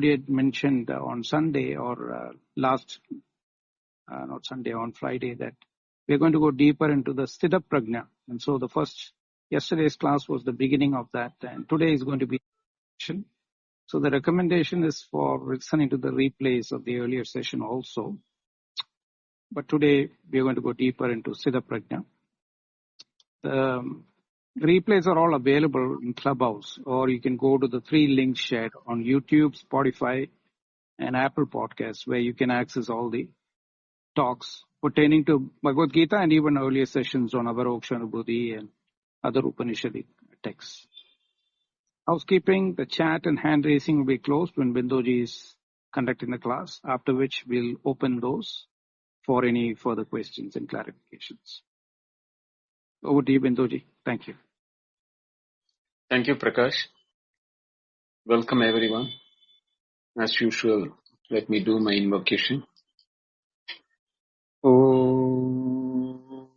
had mentioned on Sunday or not Sunday, on Friday, that we're going to go deeper into the Sthita Prajna. And so yesterday's class was the beginning of that, and today is going to be session. So the recommendation is for listening to the replays of the earlier session also. But today we are going to go deeper into Sthita Prajna. The replays are all available in Clubhouse, or you can go to the 3 links shared on YouTube, Spotify, and Apple Podcasts, where you can access all the talks pertaining to Bhagavad Gita and even earlier sessions on Avaroksha Anubhuti and other Upanishadic texts. Housekeeping, the chat and hand raising will be closed when Bindoji is conducting the class, after which we'll open those for any further questions and clarifications. Over to you, Bindoji. Thank you. Thank you, Prakash. Welcome, everyone. As usual, let me do my invocation. Om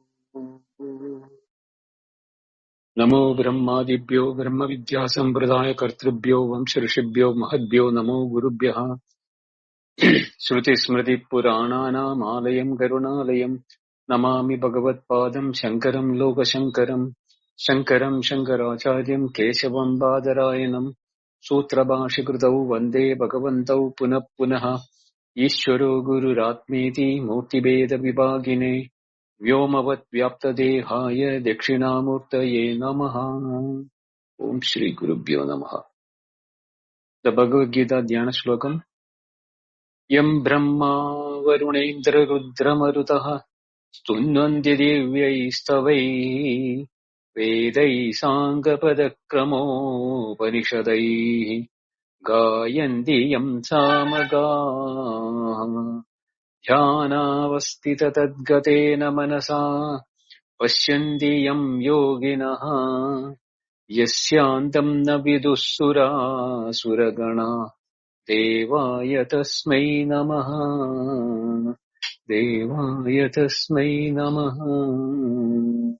Namo Brahmadibhyo Brahma Vidya Sampradaya Kartribhyo Vamsharishibhyo Mahadbhyo Namo Gurubhyaha Shruti Smriti Purananam Alayam Karunalayam Namami Bhagavat Padam Shankaram Loka Shankaram Shankaram Shankaracharyam Keshavam Badarayanam Sutra Bhashikritau Vande Bhagavantau Punah Punaha Ishvaro Guru Ratmeti Murti Beda Vibhagine Vyomavat Vyapta Dehaya Dakshinamurtaye Namaha. Om Shri Gurubhyo Namaha. The Bhagavad Gita Dhyana Shlokam. Yam Brahma Varunendra Rudra Marutaha Stunnanti Divyai Stavai Vedai Sangapadakrammo Panishadai Gayanti Yam Samaga Dhyanavastita Tadgatena Manasa Pashyanti Yam Yoginaha Yasyantam Navidussura Suragana Devaya Tasmai Namaha Devaya Tasmai Namaha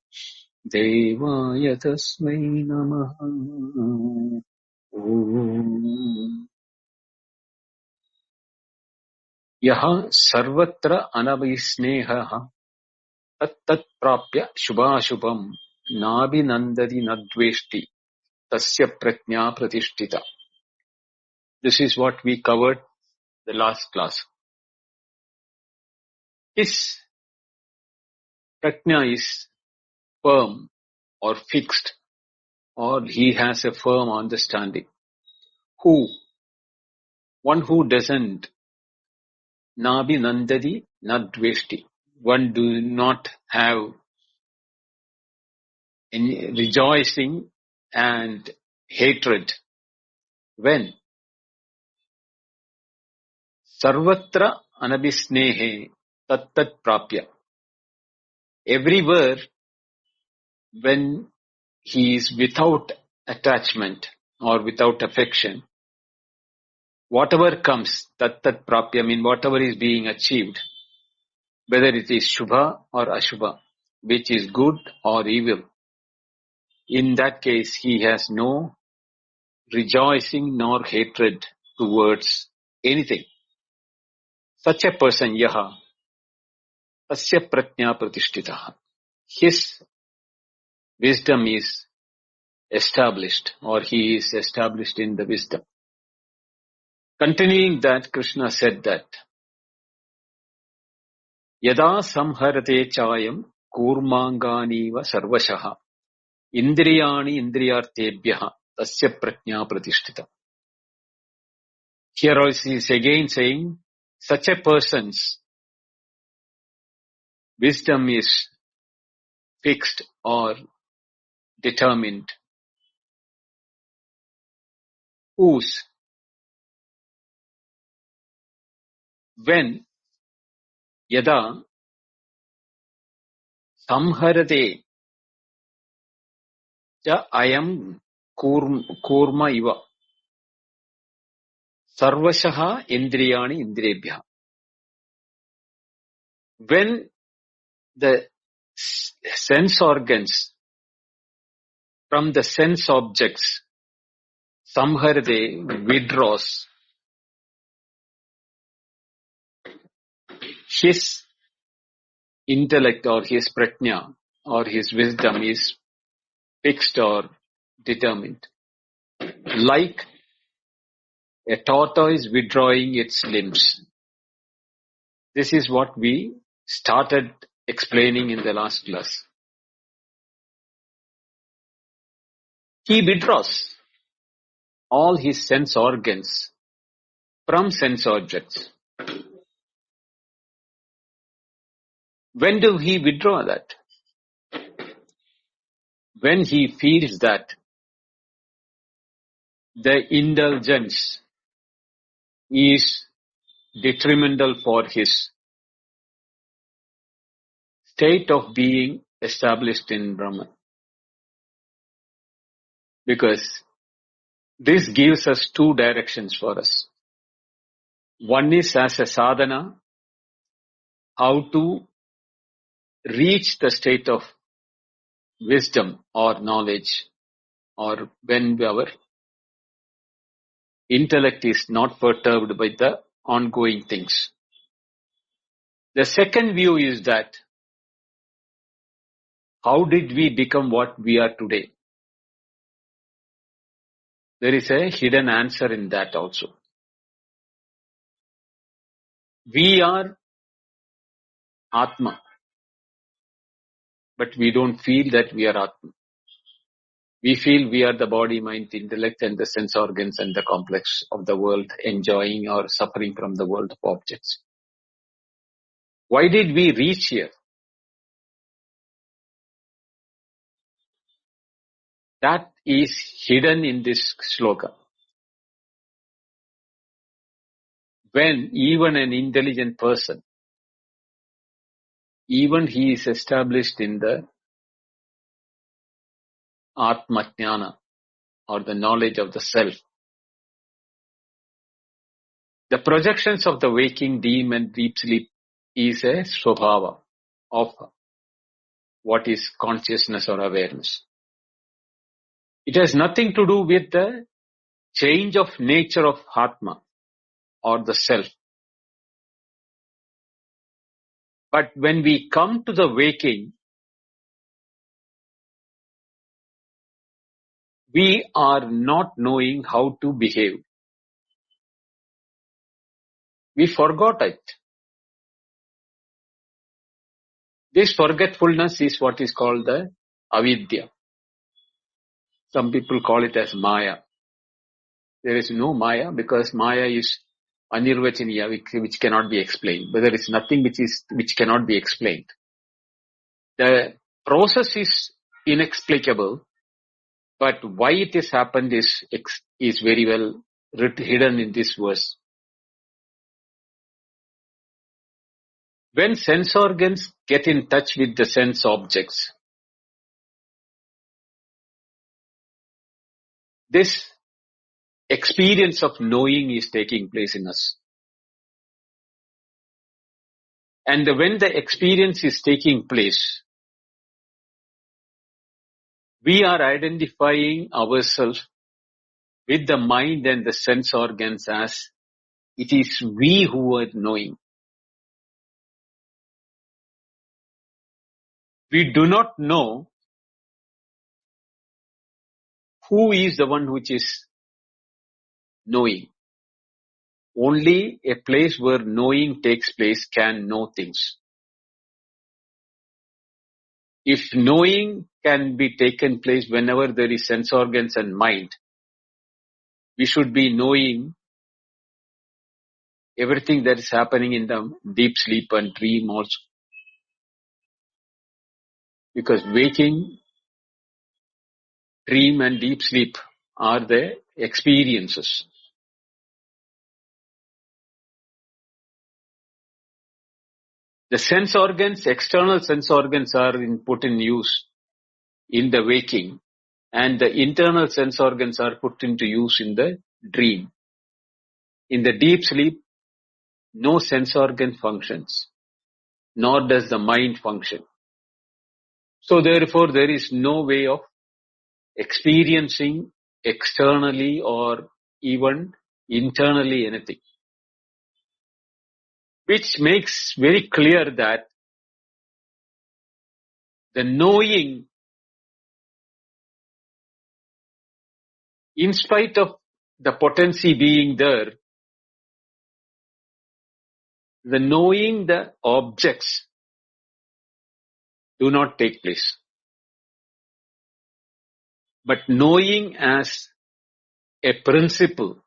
Devaya Tasmai Namaha. Om Yaha Sarvatra Anabhisneha Tat Prapya Shubhashubham Nabhinandadi Nadveshti Tasya Prajna Pratishtita. This is what we covered the last class. His prajna is firm or fixed, or he has a firm understanding. One who doesn't nabi nandadi nadveshti. One do not have any rejoicing and hatred. When sarvatra anabhisnehe tat prapya. Everywhere when he is without attachment or without affection, whatever comes, tat prapya, whatever is being achieved, whether it is shubha or ashubha, which is good or evil, in that case he has no rejoicing nor hatred towards anything. Such a person, yaha, tasya prajna pratishtitaha. His wisdom is established, or he is established in the wisdom. Continuing that, Krishna said that Yada samharate chayam kurmanganiva sarvashaha indriyani indriyartebhyaha tasya prajna pratishtita. Here also is again saying such a person's wisdom is fixed or determined, whose when yada samharate cha ayam kurma iva sarvashaha indriyani indriyebhyaha. When the sense organs from the sense objects samharate withdraws, his intellect or his prajna or his wisdom is fixed or determined. Like a tortoise withdrawing its limbs. This is what we started explaining in the last class. He withdraws all his sense organs from sense objects. When do he withdraw that? When he feels that the indulgence is detrimental for his state of being established in Brahman. Because this gives us two directions for us. One is as a sadhana, how to reach the state of wisdom or knowledge, or when our intellect is not perturbed by the ongoing things. The second view is that how did we become what we are today? There is a hidden answer in that also. We are Atma, but we don't feel that we are Atma. We feel we are the body, mind, intellect, and the sense organs and the complex of the world, enjoying or suffering from the world of objects. Why did we reach here? That is hidden in this sloka. When even an intelligent person, even he is established in the Atma Jnana, or the knowledge of the self, the projections of the waking, dream and deep sleep is a swabhava of what is consciousness or awareness. It has nothing to do with the change of nature of Atma or the self. But when we come to the waking, we are not knowing how to behave. We forgot it. This forgetfulness is what is called the avidya. Some people call it as maya. There is no maya because maya is anirvachaniya, which cannot be explained. But there is nothing which cannot be explained. The process is inexplicable, but why it has happened is very well hidden in this verse. When sense organs get in touch with the sense objects, this experience of knowing is taking place in us. And when the experience is taking place, we are identifying ourselves with the mind and the sense organs as it is we who are knowing. We do not know who is the one which is knowing. Only a place where knowing takes place can know things. If knowing can be taken place whenever there is sense organs and mind, we should be knowing everything that is happening in the deep sleep and dream also. Because waking, dream and deep sleep are the experiences. The sense organs, external sense organs are put in use in the waking, and the internal sense organs are put into use in the dream. In the deep sleep, no sense organ functions, nor does the mind function. So therefore, there is no way of experiencing externally or even internally anything. which makes very clear that the knowing, in spite of the potency being there, the knowing the objects do not take place. But knowing as a principle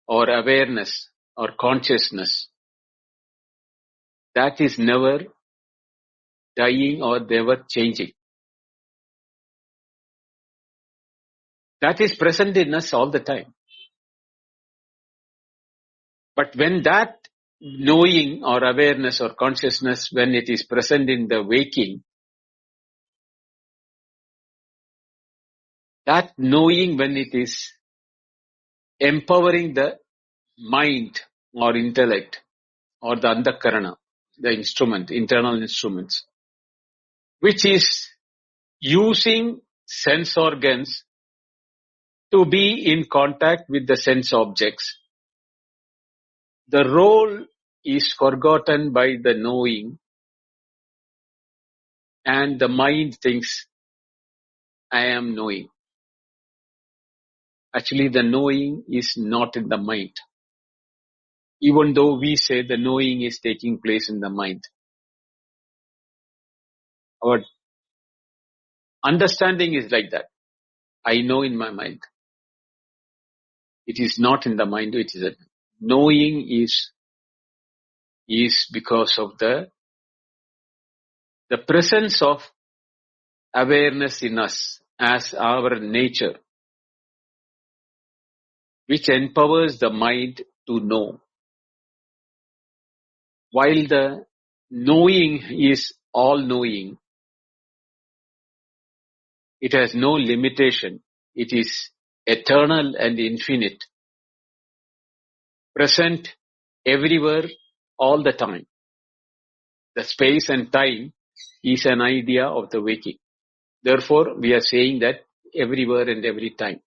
or awareness or consciousness, that is never dying or never changing. That is present in us all the time. But when that knowing or awareness or consciousness, when it is present in the waking, that knowing, when it is empowering the mind or intellect or the antakarana, the instrument, internal instruments, which is using sense organs to be in contact with the sense objects, the role is forgotten by the knowing, and the mind thinks, I am knowing. Actually, the knowing is not in the mind. Even though we say the knowing is taking place in the mind, our understanding is like that. I know in my mind. It is not in the mind. It is a knowing is because of the presence of awareness in us as our nature, which empowers the mind to know. While the knowing is all knowing, it has no limitation. It is eternal and infinite, present everywhere, all the time. The space and time is an idea of the waking. Therefore, we are saying that everywhere and every time.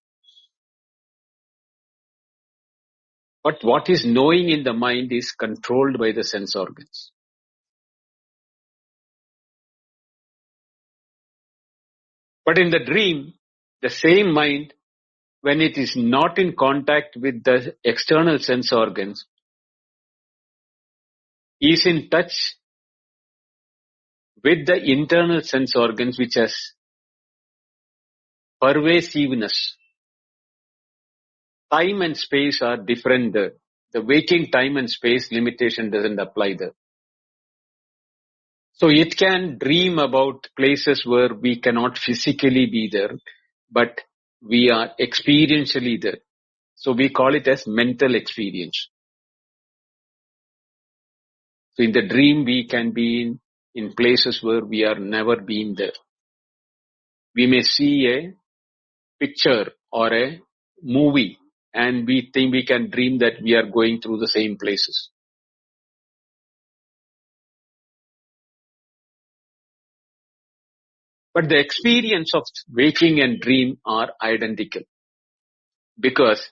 But what is knowing in the mind is controlled by the sense organs. But in the dream, the same mind, when it is not in contact with the external sense organs, is in touch with the internal sense organs, which has pervasiveness. Time and space are different there. The waking time and space limitation doesn't apply there. So it can dream about places where we cannot physically be there, but we are experientially there. So we call it as mental experience. So in the dream, we can be in places where we are never been there. We may see a picture or a movie and we think we can dream that we are going through the same places. But the experience of waking and dream are identical, because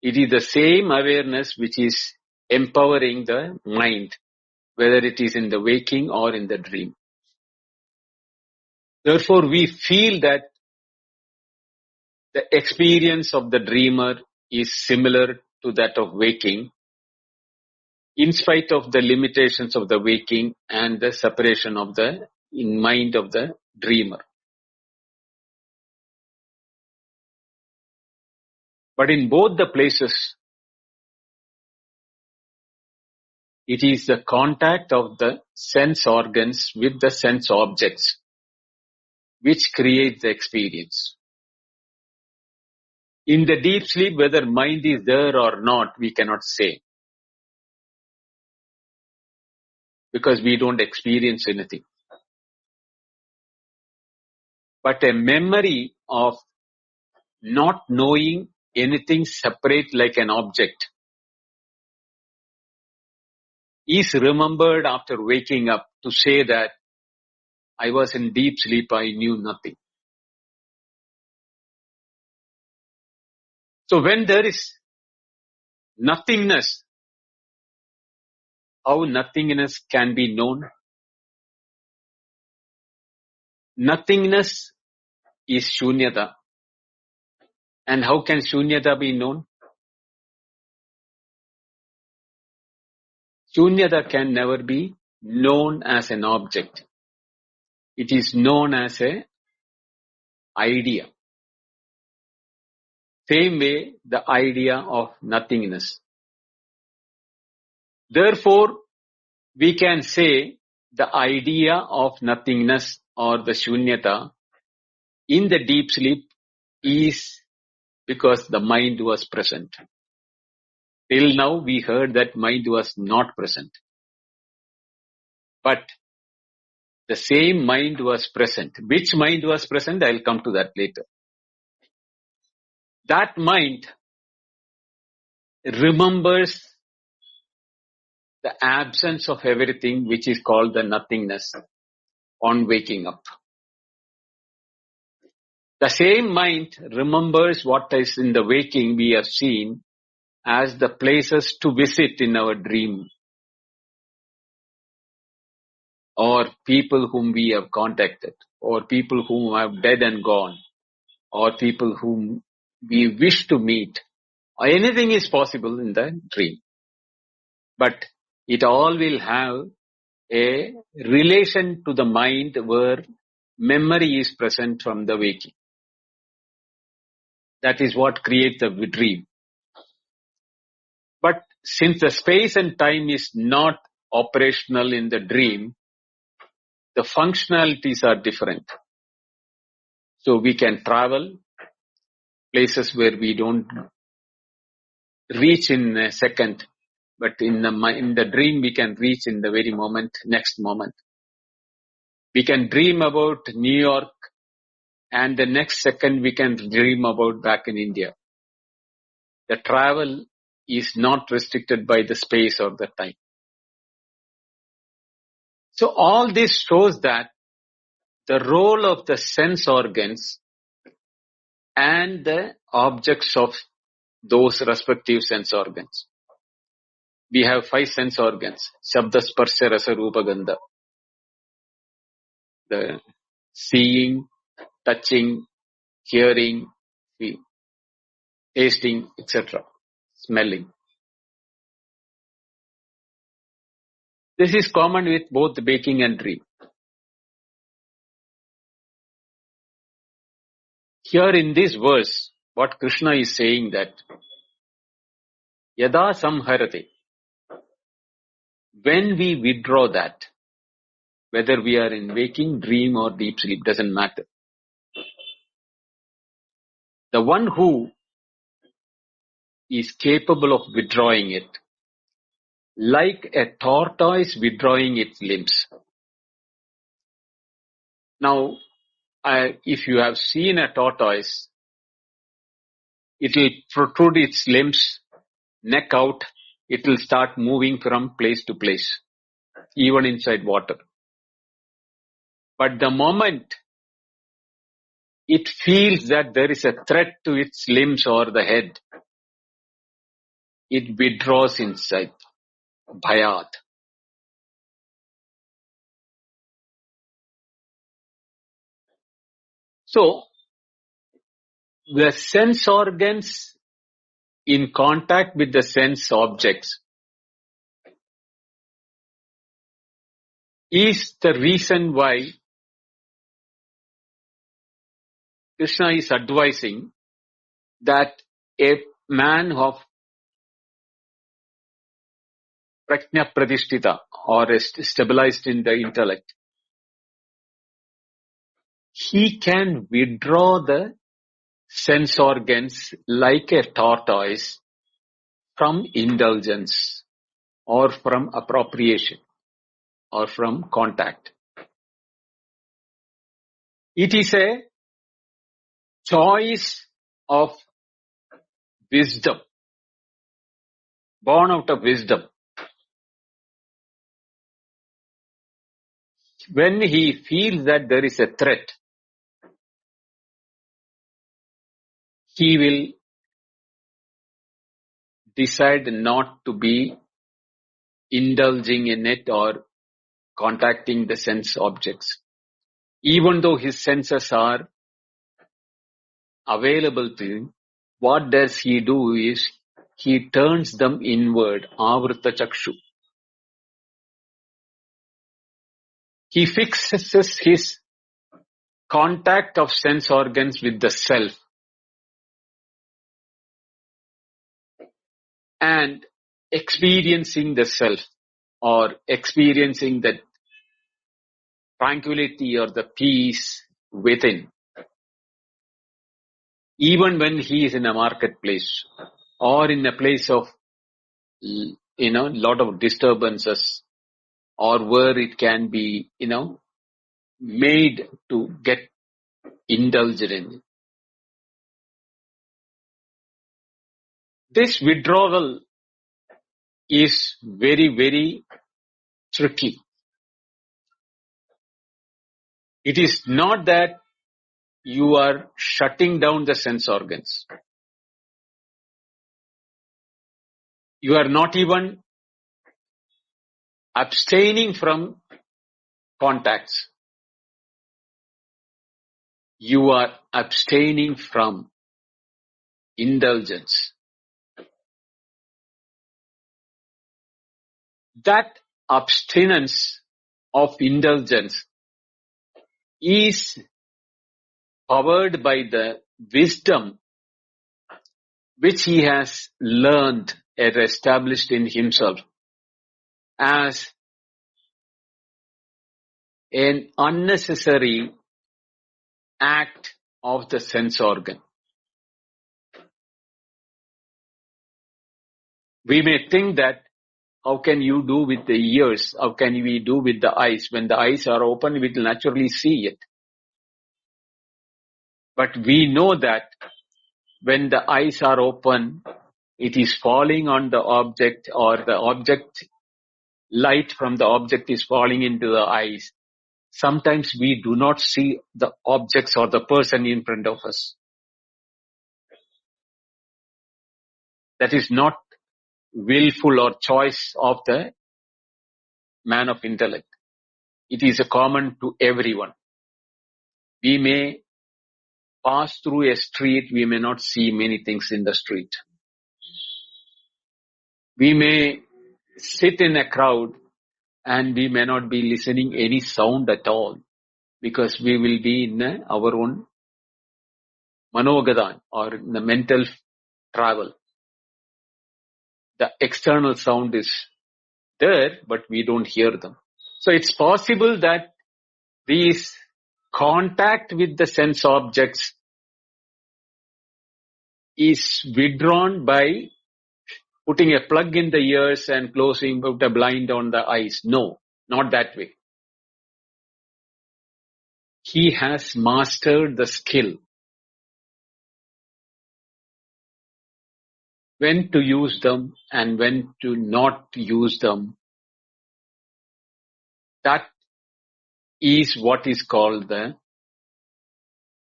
it is the same awareness which is empowering the mind, whether it is in the waking or in the dream. Therefore, we feel that the experience of the dreamer is similar to that of waking, in spite of the limitations of the waking and the separation of the mind of the dreamer. But in both the places, it is the contact of the sense organs with the sense objects which creates the experience. In the deep sleep, whether mind is there or not, we cannot say, because we don't experience anything. But a memory of not knowing anything separate like an object is remembered after waking up to say that I was in deep sleep, I knew nothing. So when there is nothingness, how nothingness can be known? Nothingness is shunyata. And how can shunyata be known? Shunyata can never be known as an object. It is known as an idea. Same way, the idea of nothingness. Therefore, we can say the idea of nothingness or the shunyata in the deep sleep is because the mind was present. Till now, we heard that mind was not present. But the same mind was present. Which mind was present? I'll come to that later. That mind remembers the absence of everything, which is called the nothingness, on waking up. The same mind remembers what is in the waking we have seen as the places to visit in our dream, or people whom we have contacted, or people whom have dead and gone, or people whom we wish to meet. Anything is possible in the dream. But it all will have a relation to the mind where memory is present from the waking. That is what creates the dream. But since the space and time is not operational in the dream, the functionalities are different. So we can travel places where we don't reach in a second, but in the dream we can reach in the very moment, next moment. We can dream about New York, and the next second we can dream about back in India. The travel is not restricted by the space or the time. So all this shows that the role of the sense organs and the objects of those respective sense organs. We have 5 sense organs: Shabda, Sparsha, Rasa, Rupa, Gandha. The seeing, touching, hearing, tasting, etc. Smelling. This is common with both waking and dream. Here in this verse, what Krishna is saying that Yada samharate, when we withdraw that, whether we are in waking, dream or deep sleep, doesn't matter. The one who is capable of withdrawing it, like a tortoise withdrawing its limbs. Now, if you have seen a tortoise, it will protrude its limbs, neck out, it will start moving from place to place, even inside water. But the moment it feels that there is a threat to its limbs or the head, it withdraws inside. Bhayat. So, the sense organs in contact with the sense objects is the reason why Krishna is advising that a man of prajna pradishtita, or is stabilized in the intellect, he can withdraw the sense organs like a tortoise from indulgence or from appropriation or from contact. It is a choice of wisdom, born out of wisdom. When he feels that there is a threat, he will decide not to be indulging in it or contacting the sense objects. Even though his senses are available to him, what does he do is he turns them inward, avrita chakshu. He fixes his contact of sense organs with the self and experiencing the self or experiencing the tranquility or the peace within. Even when he is in a marketplace or in a place of, lot of disturbances or where it can be, made to get indulged in. This withdrawal is very, very tricky. It is not that you are shutting down the sense organs. You are not even abstaining from contacts. You are abstaining from indulgence. That abstinence of indulgence is powered by the wisdom which he has learned and established in himself as an unnecessary act of the sense organ. We may think that how can you do with the ears? How can we do with the eyes? When the eyes are open, we will naturally see it. But we know that when the eyes are open, it is falling on the object or the object, light from the object is falling into the eyes. Sometimes we do not see the objects or the person in front of us. That is not willful or choice of the man of intellect. It is a common to everyone. We may pass through a street, we may not see many things in the street. We may sit in a crowd and we may not be listening any sound at all because we will be in our own manogadan or in the mental travel. The external sound is there, but we don't hear them. So it's possible that these contact with the sense objects is withdrawn by putting a plug in the ears and closing out a blind on the eyes. No, not that way. He has mastered the skill when to use them and when to not use them. That is what is called the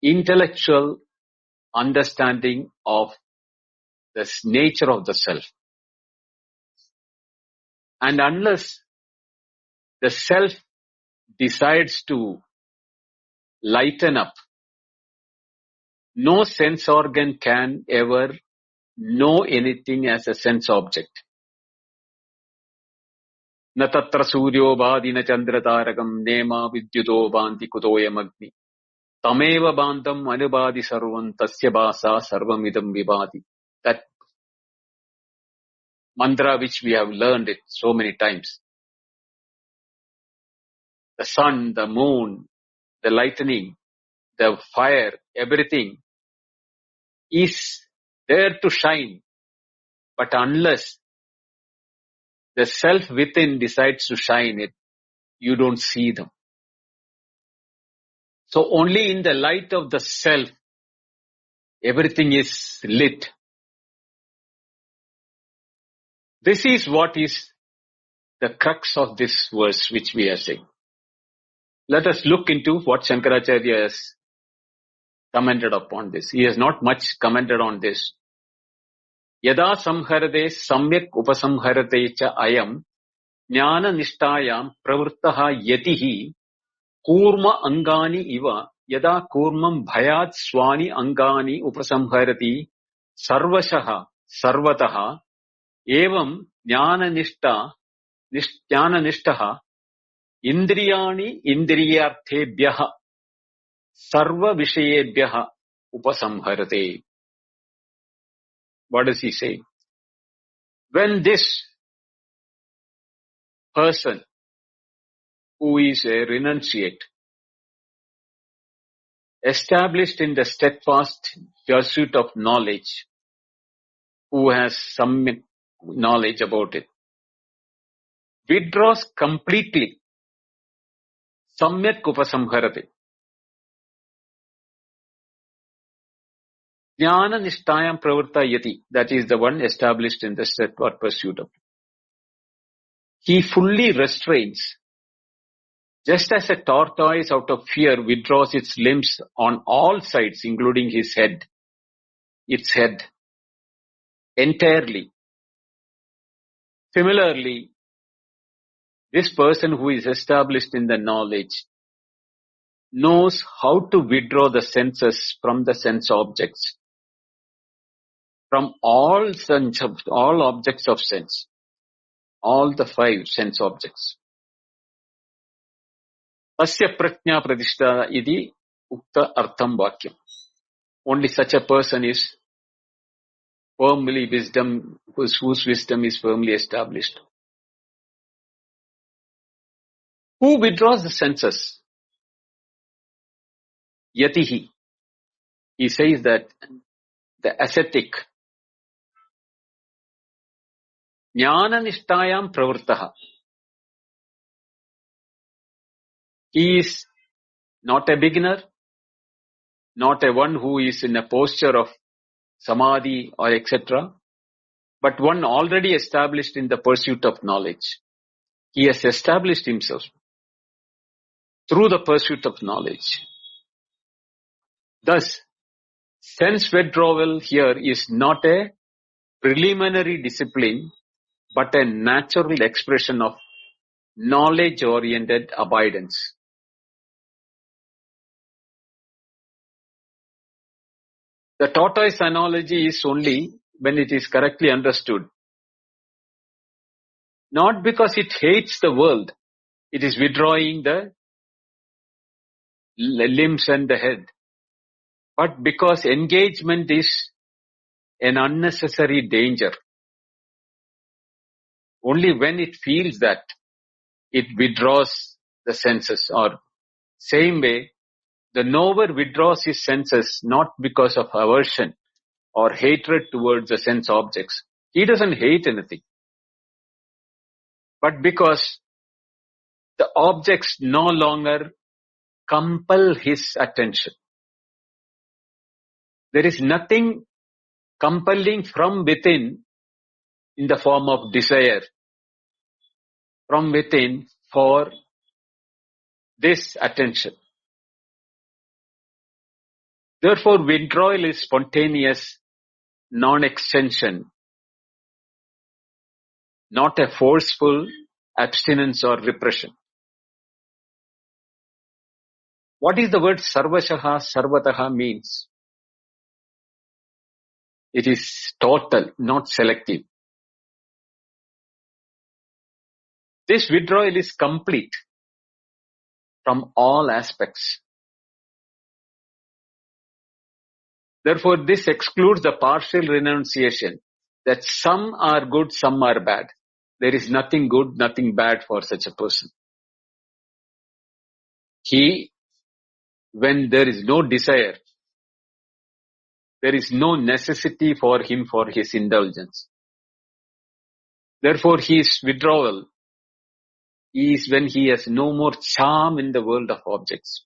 intellectual understanding of the nature of the self. And unless the self decides to lighten up, no sense organ can ever know anything as a sense object. Na tatra suryo bhadi na chandra tarakam nema vidyuto bhanti kutoyam agni tameva bandham anubhadi sarvam tasya bhasa sarvamidam vibhati. That mantra which we have learned it so many times. The sun, the moon, the lightning, the fire, everything is there to shine. But unless the self within decides to shine it, you don't see them. So only in the light of the self, everything is lit. This is what is the crux of this verse which we are saying. Let us look into what Shankaracharya has commented upon this. He has not much commented on this. Yada samharade samyak upasamharate cha ayam jnana nishtayam pravrittaha yatihi kurma angani iva yada kurmam bhayat swani angani upasamharati sarvashaha sarvataha evam jnana nishtaha indriyani indriyarthebhyaha sarva vishayebhyaha upasamharate. What does he say? When this person who is a renunciate, established in the steadfast pursuit of knowledge, who has some knowledge about it, withdraws completely, samyak upasamharate. Jnana nishtayam pravartayati, that is the one established in the steadfast pursuit of. He fully restrains, just as a tortoise out of fear withdraws its limbs on all sides, including its head, entirely. Similarly, this person who is established in the knowledge knows how to withdraw the senses from the sense objects, from all objects of sense, all the 5 sense objects. Asya prajna pratishta iti ukta artham vakyam. Only such a person is firmly whose wisdom is firmly established. Who withdraws the senses? Yatihi. He says that the ascetic, jnana nishtayam pravrittaha. He is not a beginner, not a one who is in a posture of samadhi or etc., but one already established in the pursuit of knowledge. He has established himself through the pursuit of knowledge. Thus, sense withdrawal here is not a preliminary discipline, but a natural expression of knowledge-oriented abidance. The tortoise analogy is only when it is correctly understood. Not because it hates the world, it is withdrawing the limbs and the head, but because engagement is an unnecessary danger. Only when it feels that, it withdraws the senses. Or same way, the knower withdraws his senses not because of aversion or hatred towards the sense objects. He doesn't hate anything, but because the objects no longer compel his attention. There is nothing compelling from within in the form of desire from within for this attention. Therefore, withdrawal is spontaneous, non-extension, not a forceful abstinence or repression. What is the word sarvashaha, sarvataha means? It is total, not selective. This withdrawal is complete from all aspects. Therefore, this excludes the partial renunciation that some are good, some are bad. There is nothing good, nothing bad for such a person. When there is no desire, there is no necessity for him for his indulgence. Therefore, his withdrawal is when he has no more charm in the world of objects.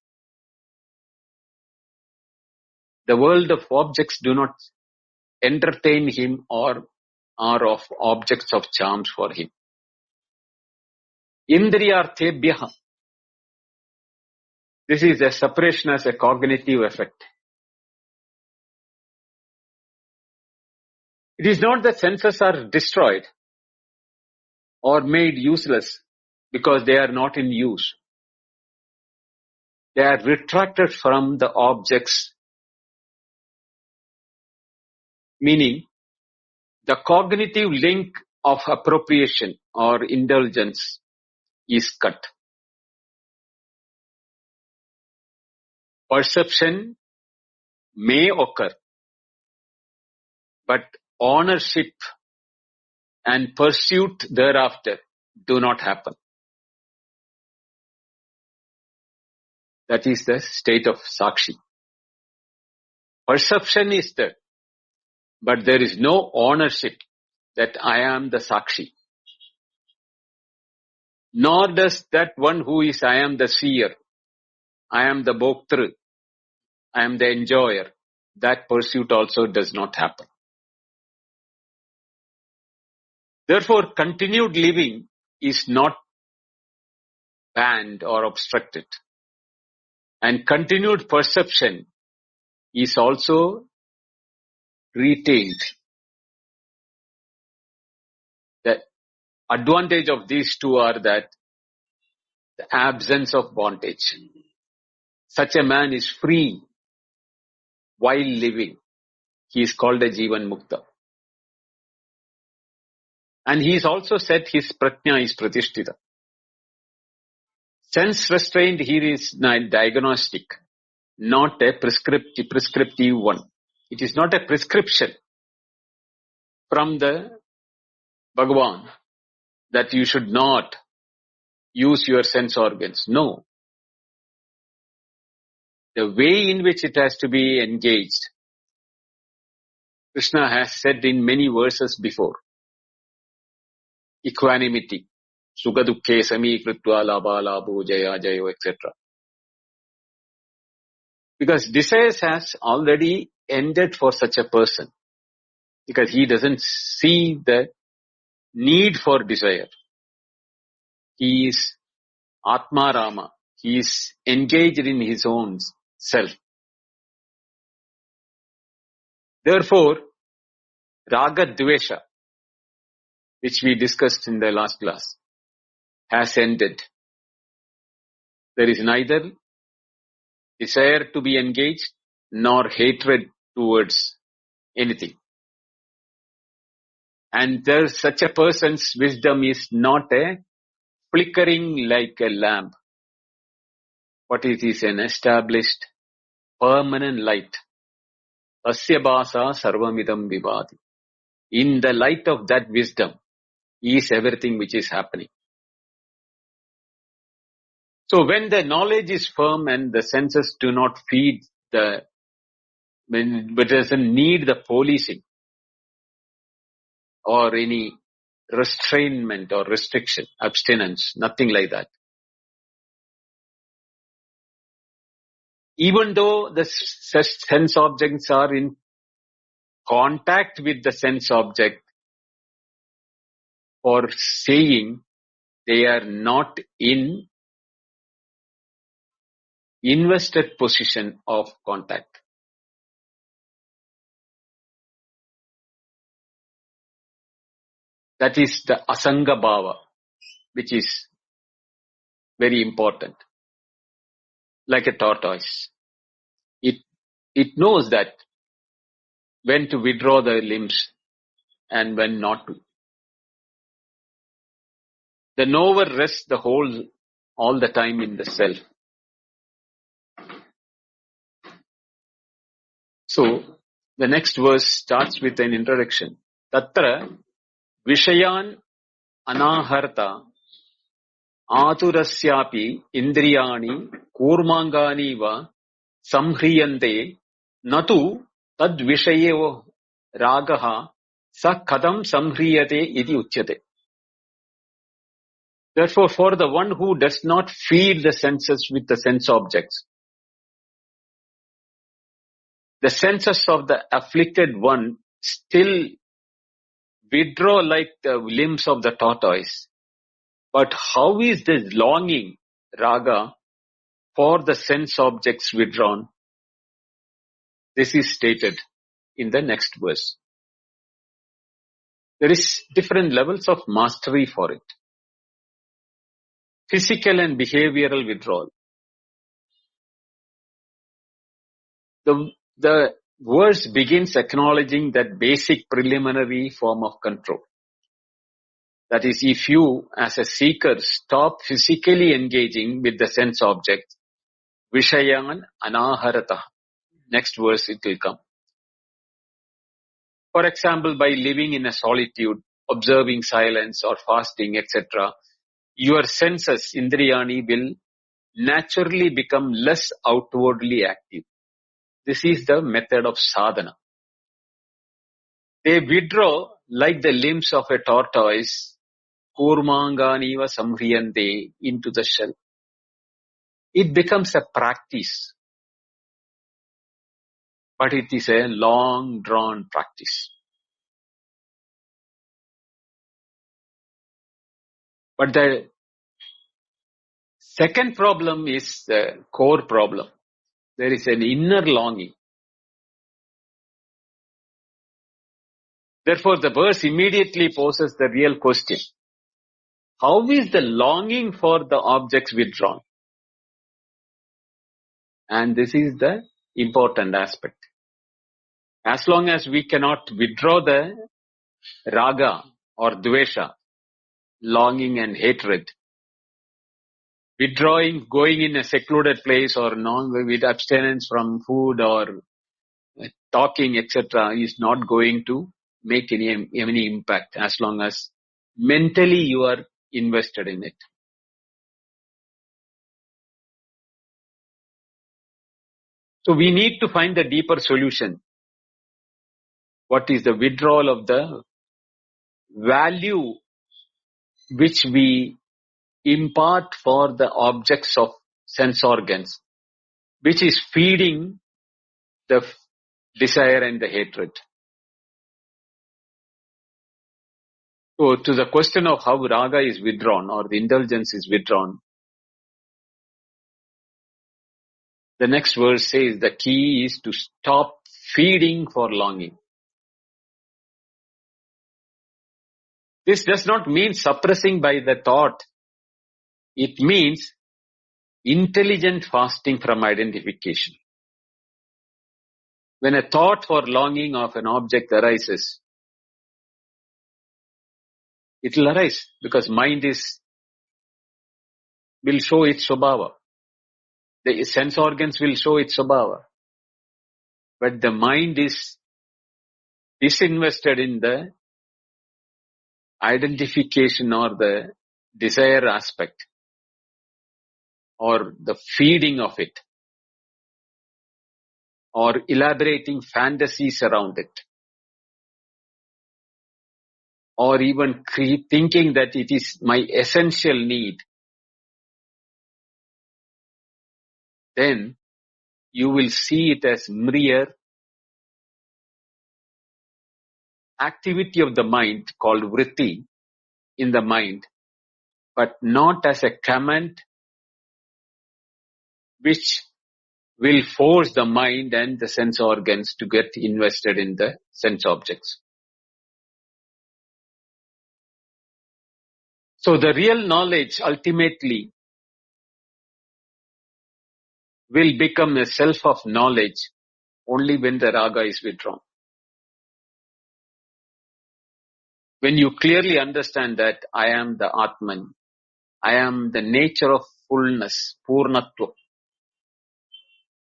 The world of objects do not entertain him or are of objects of charms for him. Indriyarthebhyaha. This is a separation as a cognitive effect. It is not that senses are destroyed. or made useless because they are not in use. They are retracted from the objects, meaning the cognitive link of appropriation or indulgence is cut. Perception may occur, but ownership and pursuit thereafter do not happen. That is the state of Sakshi. Perception is there, but there is no ownership that I am the Sakshi. Nor does that one who is I am the seer, I am the Bhoktru, I am the enjoyer. That pursuit also does not happen. Therefore, continued living is not banned or obstructed. And continued perception is also retained. The advantage of these two are that the absence of bondage. Such a man is free while living. He is called a Jivan Mukta. And he is also said his prajna is pratishtita. Sense restraint here is diagnostic, not a prescriptive one. It is not a prescription from the Bhagavan that you should not use your sense organs. No. The way in which it has to be engaged, Krishna has said in many verses before. Equanimity, sukha dukkhe samikritva labha labho jaya jayo, etc. Because desires has already ended for such a person. Because he doesn't see the need for desire. He is Atma Rama. He is engaged in his own self. Therefore, Raga Dvesha, which we discussed in the last class, has ended. There is neither desire to be engaged nor hatred towards anything. And such a person's wisdom is not a flickering like a lamp, but it is an established, permanent light. Asya bhasa sarvamidam vibhati. In the light of that wisdom is everything which is happening. So when the knowledge is firm and the senses do not feed but doesn't need the policing or any restrainment or restriction, abstinence, nothing like that. Even though the sense objects are in contact with the sense object or saying, they are not in invested position of contact. That is the asanga bhava, which is very important. Like a tortoise. It knows that when to withdraw the limbs and when not to. The knower rests all the time in the self. So, the next verse starts with an introduction. Tatra Vishayan Anaharta Aturasyapi Indriyani Kurmangani va Samhriyante Natu Tad Vishayevo Ragaha Sa Kadam Samhriyate iti Uchyate. Therefore, for the one who does not feed the senses with the sense objects, the senses of the afflicted one still withdraw like the limbs of the tortoise. But how is this longing, raga, for the sense objects withdrawn? This is stated in the next verse. There is different levels of mastery for it. Physical and behavioral withdrawal. The verse begins acknowledging that basic preliminary form of control. That is, if you as a seeker stop physically engaging with the sense object, Vishayan Anaharata. Next verse it will come. For example, by living in a solitude, observing silence or fasting, etc., your senses, Indriyani, will naturally become less outwardly active. This is the method of sadhana. They withdraw like the limbs of a tortoise, kurmanganiva samhriyante, into the shell. It becomes a practice, but it is a long drawn practice. But the second problem is the core problem. There is an inner longing. Therefore, the verse immediately poses the real question. How is the longing for the objects withdrawn? And this is the important aspect. As long as we cannot withdraw the raga or dvesha, longing and hatred, withdrawing, going in a secluded place or with abstinence from food or talking, etc., is not going to make any impact as long as mentally you are invested in it. So we need to find the deeper solution. What is the withdrawal of the value which we impart for the objects of sense organs, which is feeding the desire and the hatred. So to the question of how raga is withdrawn or the indulgence is withdrawn, the next verse says the key is to stop feeding for longing. This does not mean suppressing by the thought. It means intelligent fasting from identification. When a thought for longing of an object arises, it will arise because mind will show its svabhava. The sense organs will show its svabhava. But the mind is disinvested in the identification or the desire aspect or the feeding of it or elaborating fantasies around it or even thinking that it is my essential need. Then you will see it as mere activity of the mind called vritti in the mind, but not as a command which will force the mind and the sense organs to get invested in the sense objects. So the real knowledge ultimately will become a self of knowledge only when the raga is withdrawn. When you clearly understand that I am the Atman, I am the nature of fullness, purnatva.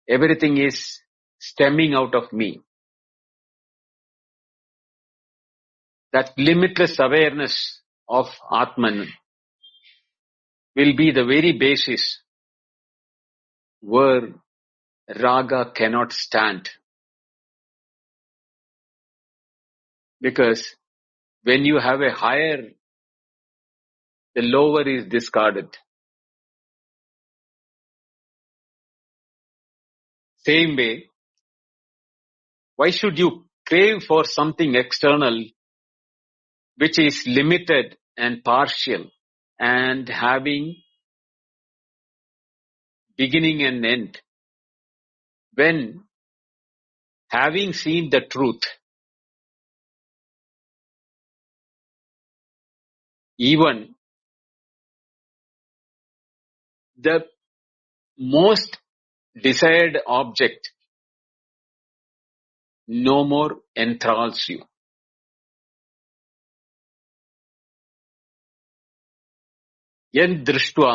Everything is stemming out of me. That limitless awareness of Atman will be the very basis where raga cannot stand. Because when you have a higher, the lower is discarded. Same way, why should you crave for something external which is limited and partial and having beginning and end, when having seen the truth, even the most desired object no more enthralls you. Yen drishtva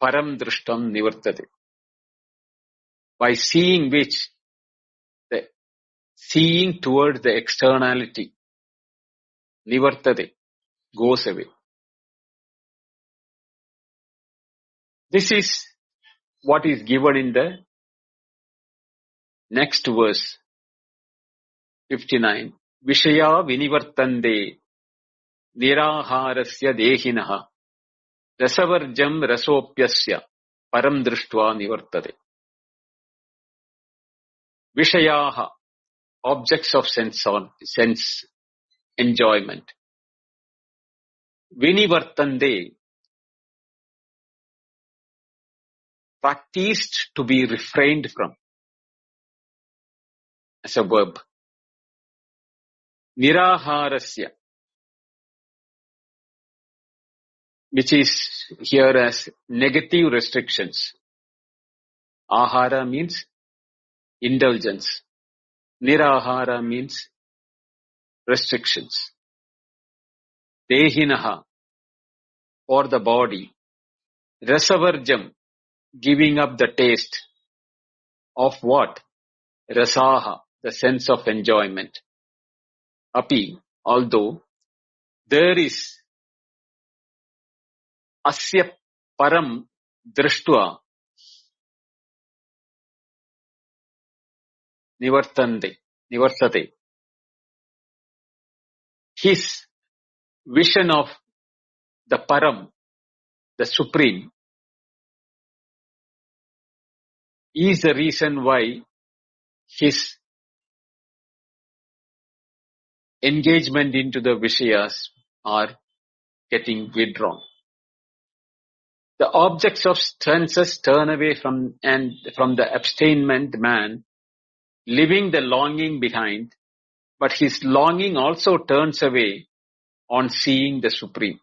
param drishtam nivartate. By seeing which, the seeing towards the externality, nivartate, goes away. This is what is given in the next verse, 59. Vishaya vinivartande niraharasya dehinaha rasavarjam rasopyasya param drishtva nivartate. Vishayaha, objects of sense enjoyment. Vinivartande, practiced to be refrained from, as a verb. Niraharasya, which is here as negative restrictions. Ahara means indulgence. Nirahara means restrictions. Dehinaha, for the body. Rasavarjam, giving up the taste of what? Rasaha, the sense of enjoyment. Api, although there is asya param drishtva nivartate. His vision of the param, the supreme, is the reason why his engagement into the Vishayas are getting withdrawn. The objects of senses turn away from the abstainment man, leaving the longing behind, but his longing also turns away on seeing the Supreme.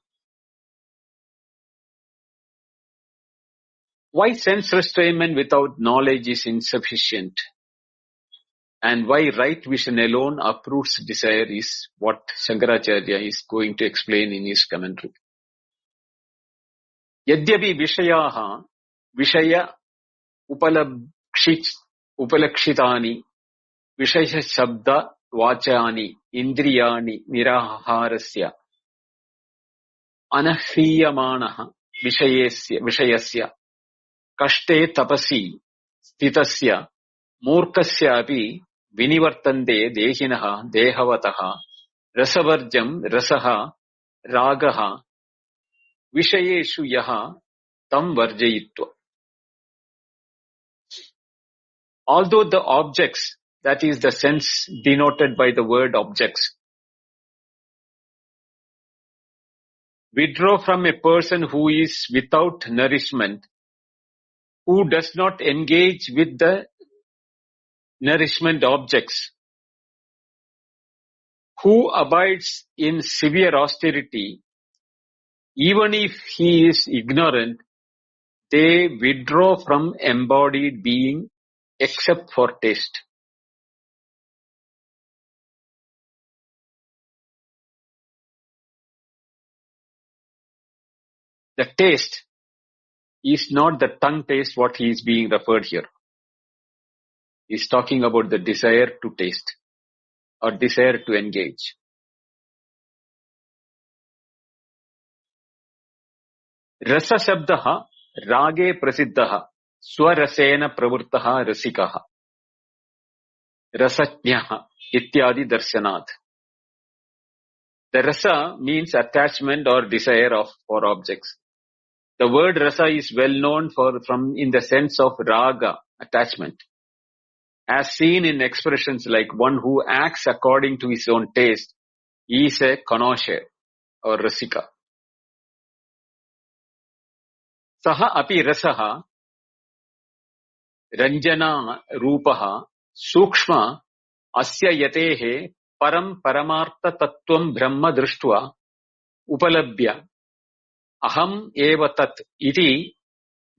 Why sense restrainment without knowledge is insufficient, and why right vision alone uproots desire is what Shankaracharya is going to explain in his commentary. Yadyapi vishayaha vishaya upalakshitani vishaya shabda vachani indriyani niraharasya anahriyamanaha vishayasya kashte tapasi stitasya murkasya api vinivartande dehinaha dehavataha rasavarjam rasaha ragaha vishayeshu yaha tam varjayitva. Although the objects, that is the sense denoted by the word objects, withdraw from a person who is without nourishment, who does not engage with the nourishment objects, who abides in severe austerity, even if he is ignorant, they withdraw from embodied being except for taste. The taste is not the tongue taste what he is being referred here. He is talking about the desire to taste or desire to engage. Rasa shabdaha rage prasiddhaha swarasena pravurtaha rasikaha rasajnaha ityadi darshanat. The rasa means attachment or desire for objects. The word rasa is well known in the sense of raga, attachment, as seen in expressions like one who acts according to his own taste is a connoisseur or rasika. Saha api rasaha ranjana rupaha sukshma asya yatehe param paramartha tattvam brahma drishtva upalabhya aham eva tat iti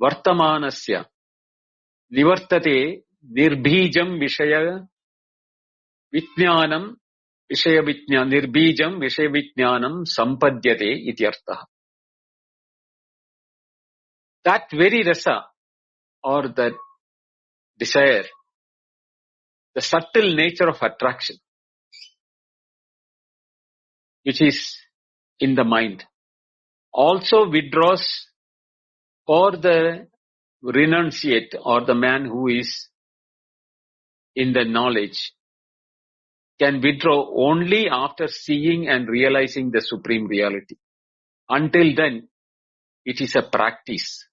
vartamanasya nivartate nirbhijam vishaya vijnanam nirbhijam vishaya vijnanam sampadyate iti artha. That very rasa or that desire, the subtle nature of attraction, which is in the mind, also withdraws for the renunciate or the man who is in the knowledge can withdraw only after seeing and realizing the supreme reality. Until then, it is a practice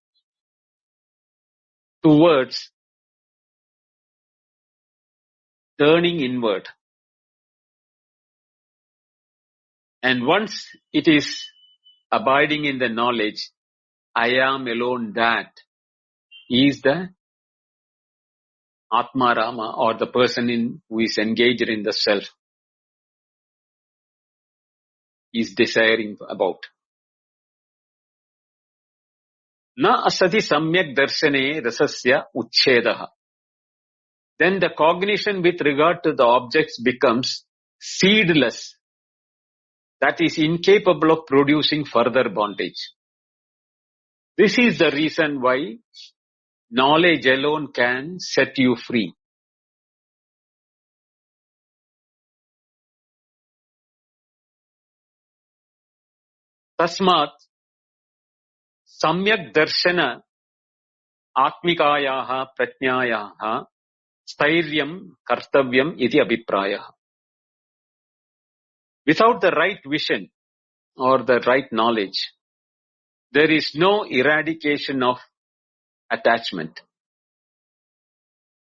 towards turning inward. And once it is abiding in the knowledge, I am alone, that is the Atma Rama, or the person who is engaged in the self is desiring about. Na asati samyak darshane rasasya uchchedaha. Then the cognition with regard to the objects becomes seedless, that is incapable of producing further bondage. This is the reason why knowledge alone can set you free. Tasmat samyak darshana atmikayaha prajnayaha stairyam kartavyam iti abhiprayaha. Without the right vision or the right knowledge, there is no eradication of attachment.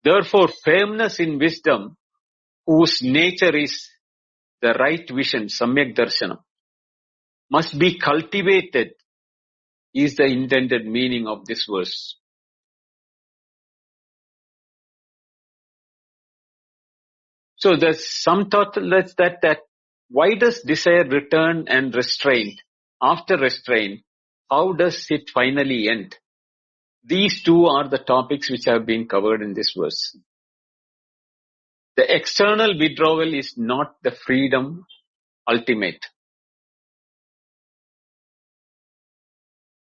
Therefore, firmness in wisdom, whose nature is the right vision, samyak darshana, must be cultivated, is the intended meaning of this verse. So there's some thought that why does desire return and restraint? After restraint, how does it finally end? These two are the topics which have been covered in this verse. The external withdrawal is not the freedom ultimate.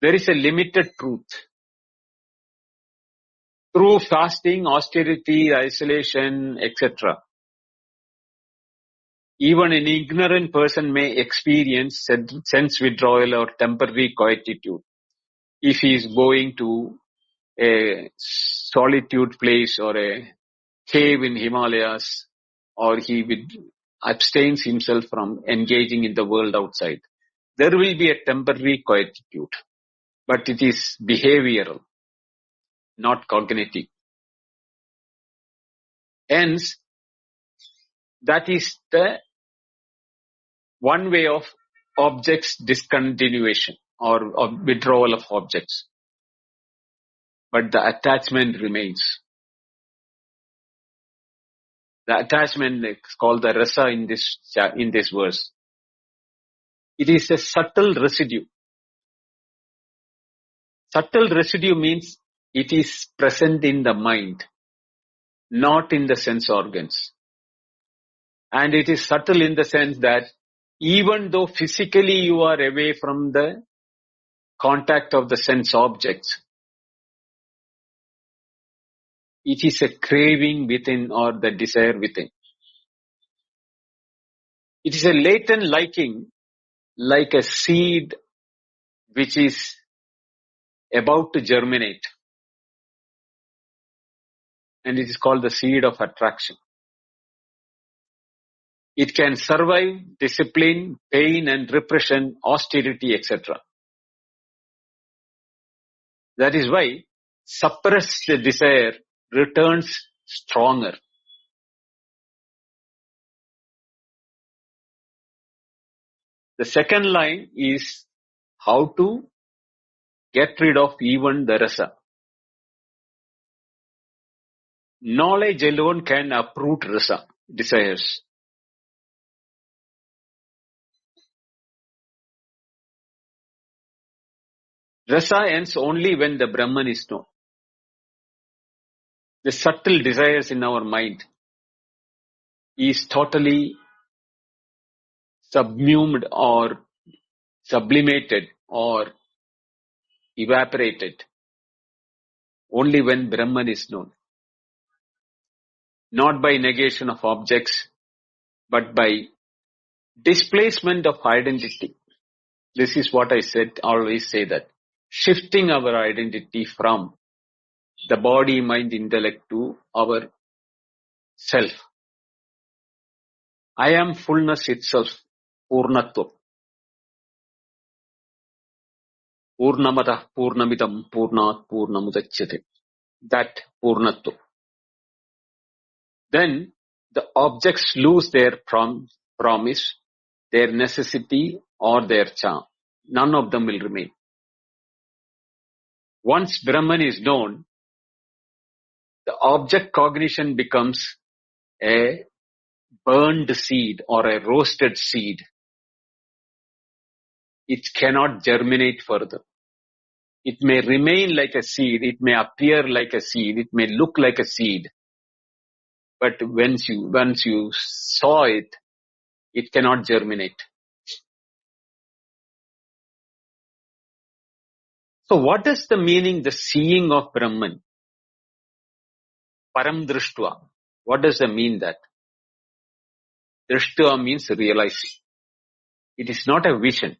There is a limited truth. Through fasting, austerity, isolation, etc., even an ignorant person may experience sense withdrawal or temporary quietude if he is going to a solitude place or a cave in Himalayas, or he abstains himself from engaging in the world outside. There will be a temporary quietude, but it is behavioral, not cognitive. Hence, that is the one way of objects discontinuation or withdrawal of objects. But the attachment remains. The attachment is called the rasa in this verse. It is a subtle residue. Subtle residue means it is present in the mind, not in the sense organs. And it is subtle in the sense that even though physically you are away from the contact of the sense objects, it is a craving within or the desire within. It is a latent liking, like a seed which is about to germinate. And it is called the seed of attraction. It can survive discipline, pain and repression, austerity, etc. That is why suppressed desire returns stronger. The second line is how to get rid of even the rasa. Knowledge alone can uproot rasa, desires. Rasa ends only when the Brahman is known. The subtle desires in our mind is totally subsumed or sublimated or evaporated only when Brahman is known. Not by negation of objects, but by displacement of identity. This is what I said, always say that. Shifting our identity from the body, mind, intellect to our self. I am fullness itself, Purnatva. Purnamata Purnamidam Purnat Purnamudachyate. That Purnatva. Then the objects lose their promise, their necessity or their charm. None of them will remain. Once Brahman is known, the object cognition becomes a burned seed or a roasted seed. It cannot germinate further. It may remain like a seed, it may appear like a seed, it may look like a seed, but once you saw it, it cannot germinate. So what is the meaning, the seeing of Brahman? Param Drishtva. What does it mean that? Drishtva means realizing. It is not a vision.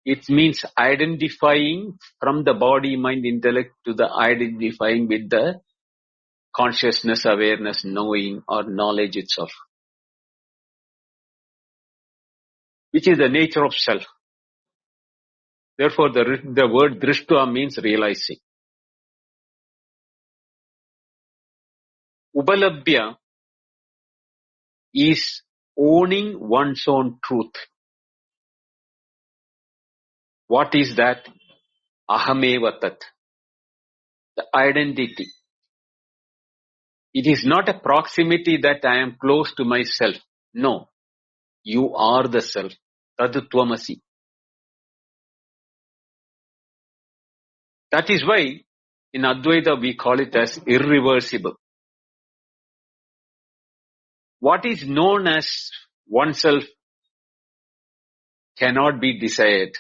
It means identifying from the body, mind, intellect to the identifying with the consciousness, awareness, knowing or knowledge itself, which is the nature of self. Therefore, the word Drishtva means realizing. Upalabhya is owning one's own truth. What is that? Ahameva tat. The identity. It is not a proximity that I am close to myself. No. You are the self. Tadutvamasi. That is why in Advaita we call it as irreversible. What is known as oneself cannot be desired.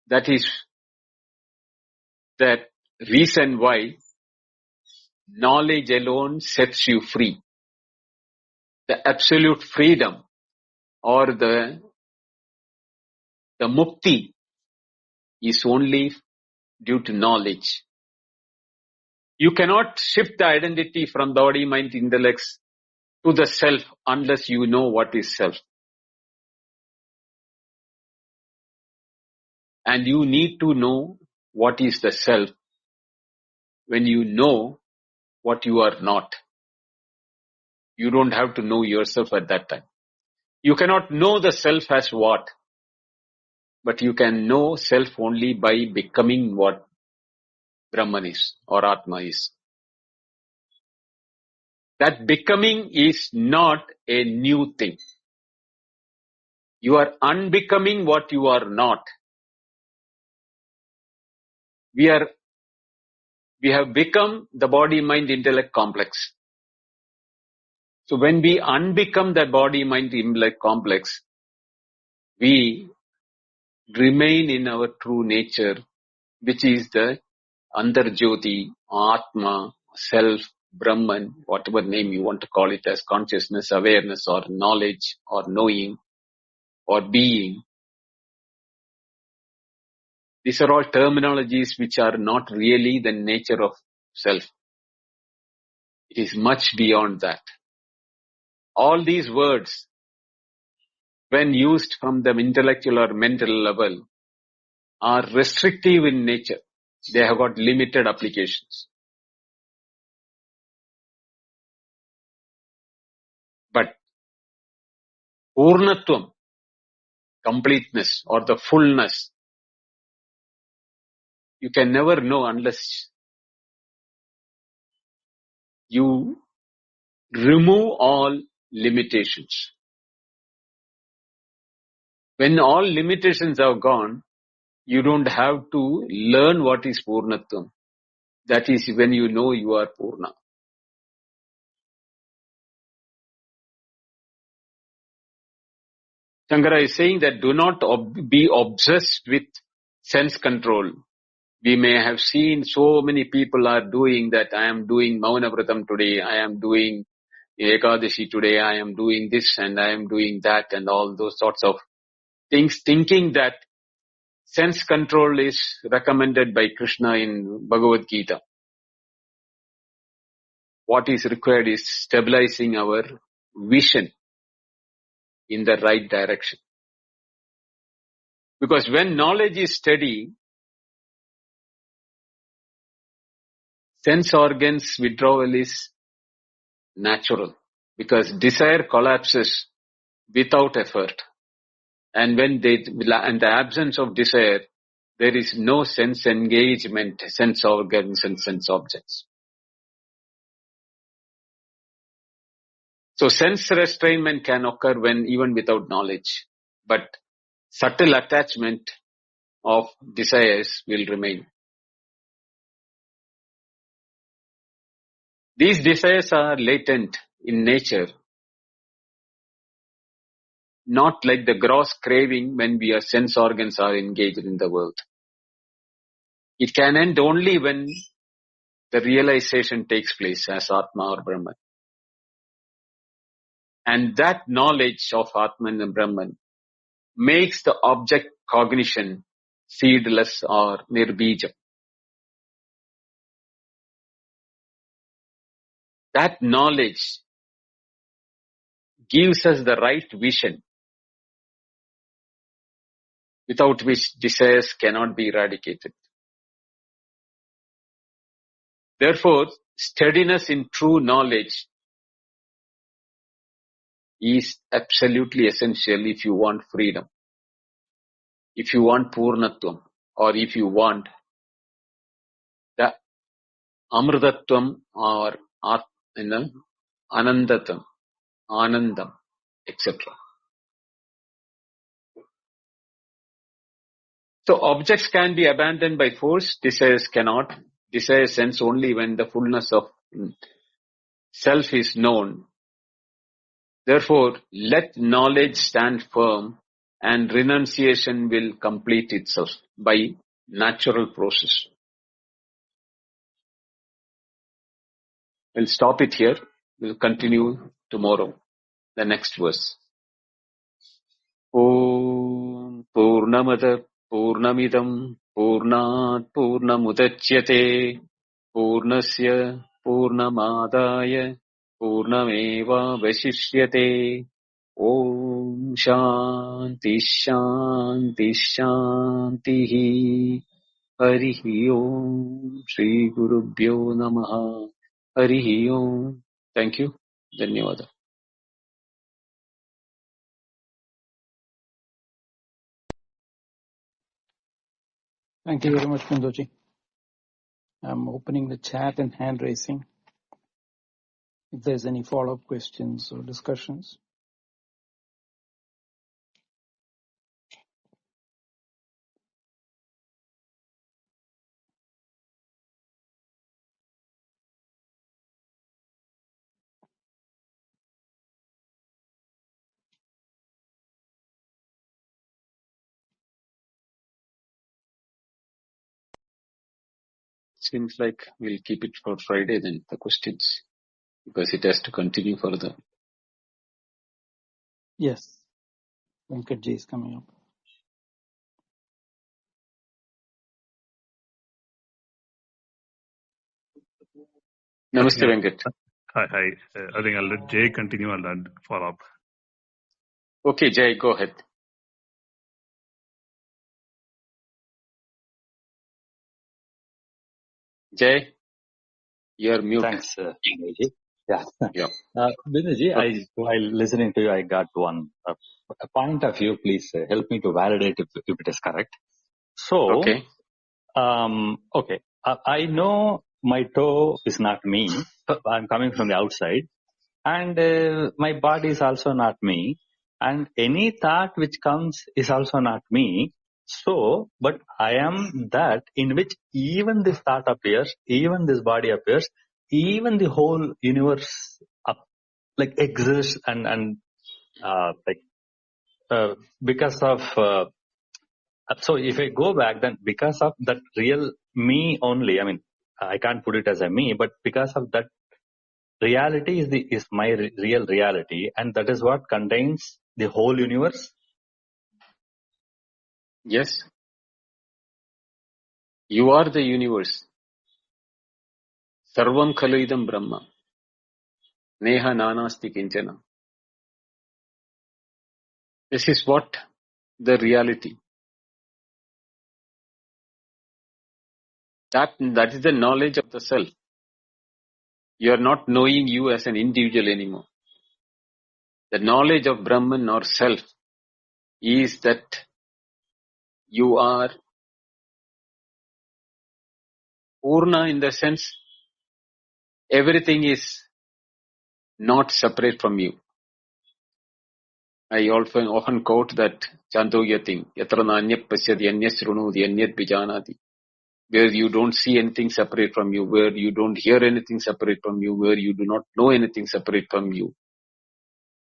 That is the reason why knowledge alone sets you free. The absolute freedom or the mukti is only due to knowledge. You cannot shift the identity from the body, mind, intellects to the self unless you know what is self. And you need to know what is the self when you know what you are not. You don't have to know yourself at that time. You cannot know the self as what, but you can know self only by becoming what Brahman is or Atma is. That becoming is not a new thing. You are unbecoming what you are not. We have become the body, mind, intellect complex. So when we unbecome that body, mind, intellect complex, we remain in our true nature, which is the Antarjyoti, Atma, Self, Brahman, whatever name you want to call it as, consciousness, awareness or knowledge or knowing or being. These are all terminologies which are not really the nature of self. It is much beyond that. All these words, when used from the intellectual or mental level, are restrictive in nature. They have got limited applications. But Purnatvam, completeness or the fullness, you can never know unless you remove all limitations. When all limitations are gone, you don't have to learn what is Purnatvam. That is when you know you are Purna. Shankara is saying that do not be obsessed with sense control. We may have seen so many people are doing that. I am doing Mauna Vratam today. I am doing Ekadashi today. I am doing this and I am doing that and all those sorts of things, thinking that sense control is recommended by Krishna in Bhagavad Gita. What is required is stabilizing our vision in the right direction. Because when knowledge is steady, sense organs withdrawal is natural. Because desire collapses without effort. And in the absence of desire, there is no sense engagement, sense organs and sense objects. So sense restrainment can occur even without knowledge. But subtle attachment of desires will remain. These desires are latent in nature, not like the gross craving when our sense organs are engaged in the world. It can end only when the realization takes place as Atma or Brahman. And that knowledge of Atman and Brahman makes the object cognition seedless or nirbija. That knowledge gives us the right vision, without which desires cannot be eradicated. Therefore, steadiness in true knowledge is absolutely essential if you want freedom, if you want Purnatvam, or if you want the Amrtatvam or Anandatam, Anandam, etc. So objects can be abandoned by force, desires cannot. Desires sense only when the fullness of self is known. Therefore, let knowledge stand firm and renunciation will complete itself by natural process. We'll stop it here. We'll continue tomorrow. The next verse. Om Purnamada Purnamidam Purnat Purnamudachyate Purnasya Purnamadaya Purnameva Vasishyate. Om Shanti Shanti Shanti. Harihi Om Shri Gurubhyo Namaha. Harihi Om. Thank you. Dhanyawada. Thank you very much, Kundoji. I'm opening the chat and hand raising. If there's any follow-up questions or discussions. Seems like we'll keep it for Friday then, the questions, because it has to continue further. Yes. Venkatji is coming up. Namaste, Venkat. Hi. I think I'll let Jay continue and then follow up. Okay, Jay, go ahead. Jay, you're mute. Thanks, Binduji. Yeah. Yeah. Binduji, while listening to you, I got one a point of view. Please help me to validate if it is correct. So, Okay. I know my toe is not me. I'm coming from the outside, and my body is also not me. and any thought which comes is also not me. So, but I am that in which even this thought appears, even this body appears, even the whole universe exists and because of so if I go back, then because of that real me only, I mean, I can't put it as a me, but because of that reality is my real reality, and that is what contains the whole universe. Yes, you are the universe. Sarvam khalu idam Brahma. Neha nanasti kinchana. This is what the reality. That is the knowledge of the self. You are not knowing you as an individual anymore. The knowledge of Brahman or self is that you are Purna in the sense everything is not separate from you. I often quote that Chandogya thing, Yatra nanyat pasyati anyas shrunudi anyat bijanati, where you don't see anything separate from you, where you don't hear anything separate from you, where you do not know anything separate from you.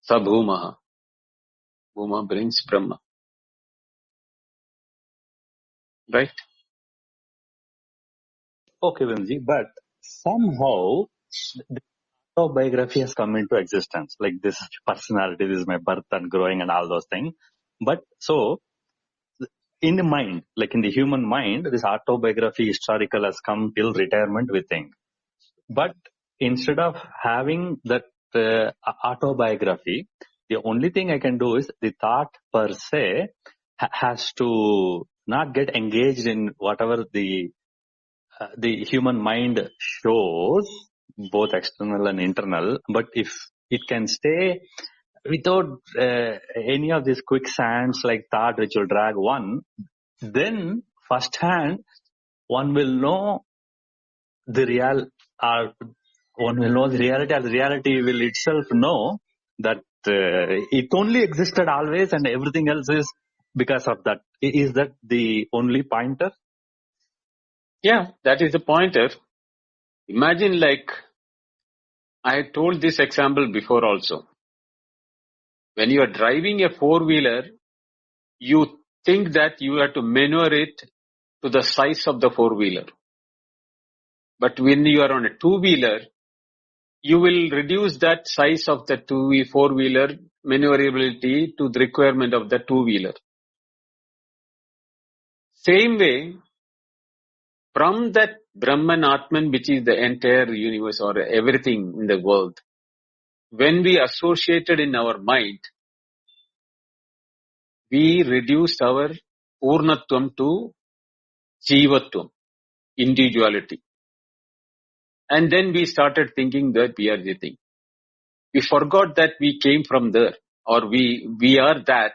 Sabhumaha. Bhuma brings Brahma. Right? Okay, Vimji, but somehow the autobiography has come into existence. Like this is personality, this is my birth and growing and all those things. But so in the mind, like in the human mind, this autobiography historical has come till retirement, we think. But instead of having that autobiography, the only thing I can do is the thought per se has to not get engaged in whatever the human mind shows, both external and internal. But if it can stay without any of these quicksands like thought which will drag one, then firsthand one will know the real, or one will know the reality, or the reality will itself know that it only existed always and everything else is because of that. Is that the only pointer? Yeah, that is the pointer. Imagine like, I had told this example before also. When you are driving a four-wheeler, you think that you have to maneuver it to the size of the four-wheeler. But when you are on a two-wheeler, you will reduce that size of the four-wheeler maneuverability to the requirement of the two-wheeler. Same way, from that Brahman Atman, which is the entire universe or everything in the world, when we associated in our mind, we reduced our Purnatvam to Jivatvam, individuality. And then we started thinking that we are the thing. We forgot that we came from there, or we are that.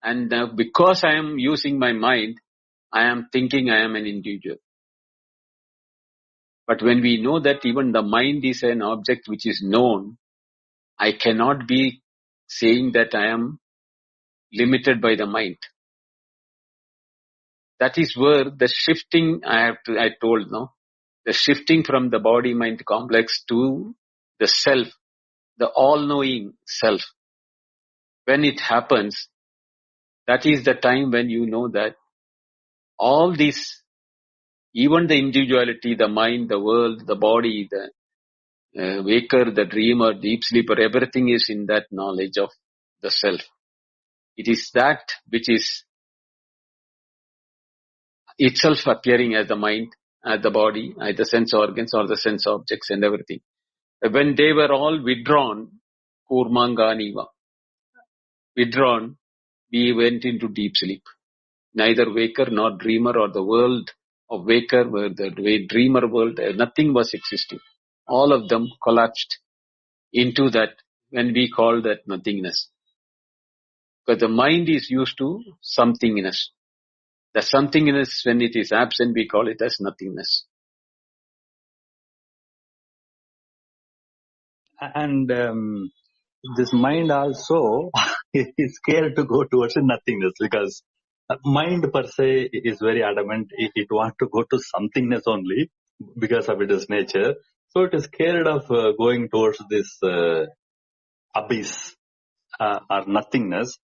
And because I am using my mind, I am thinking I am an individual. But when we know that even the mind is an object which is known, I cannot be saying that I am limited by the mind. That is where the shifting I told, no? The shifting from the body-mind complex to the self, the all-knowing self. When it happens, that is the time when you know that all these, even the individuality, the mind, the world, the body, the waker, the dreamer, deep sleeper, everything is in that knowledge of the self. It is that which is itself appearing as the mind, as the body, as the sense organs or the sense objects and everything. When they were all withdrawn, Kurmanganiva, withdrawn, we went into deep sleep. Neither waker nor dreamer or the world of waker, where the dreamer world, nothing was existing. All of them collapsed into that when we call that nothingness. Because the mind is used to somethingness. The somethingness, when it is absent, we call it as nothingness. And this mind also is scared to go towards nothingness, because mind per se is very adamant. It wants to go to somethingness only because of its nature. So it is scared of going towards this abyss or nothingness,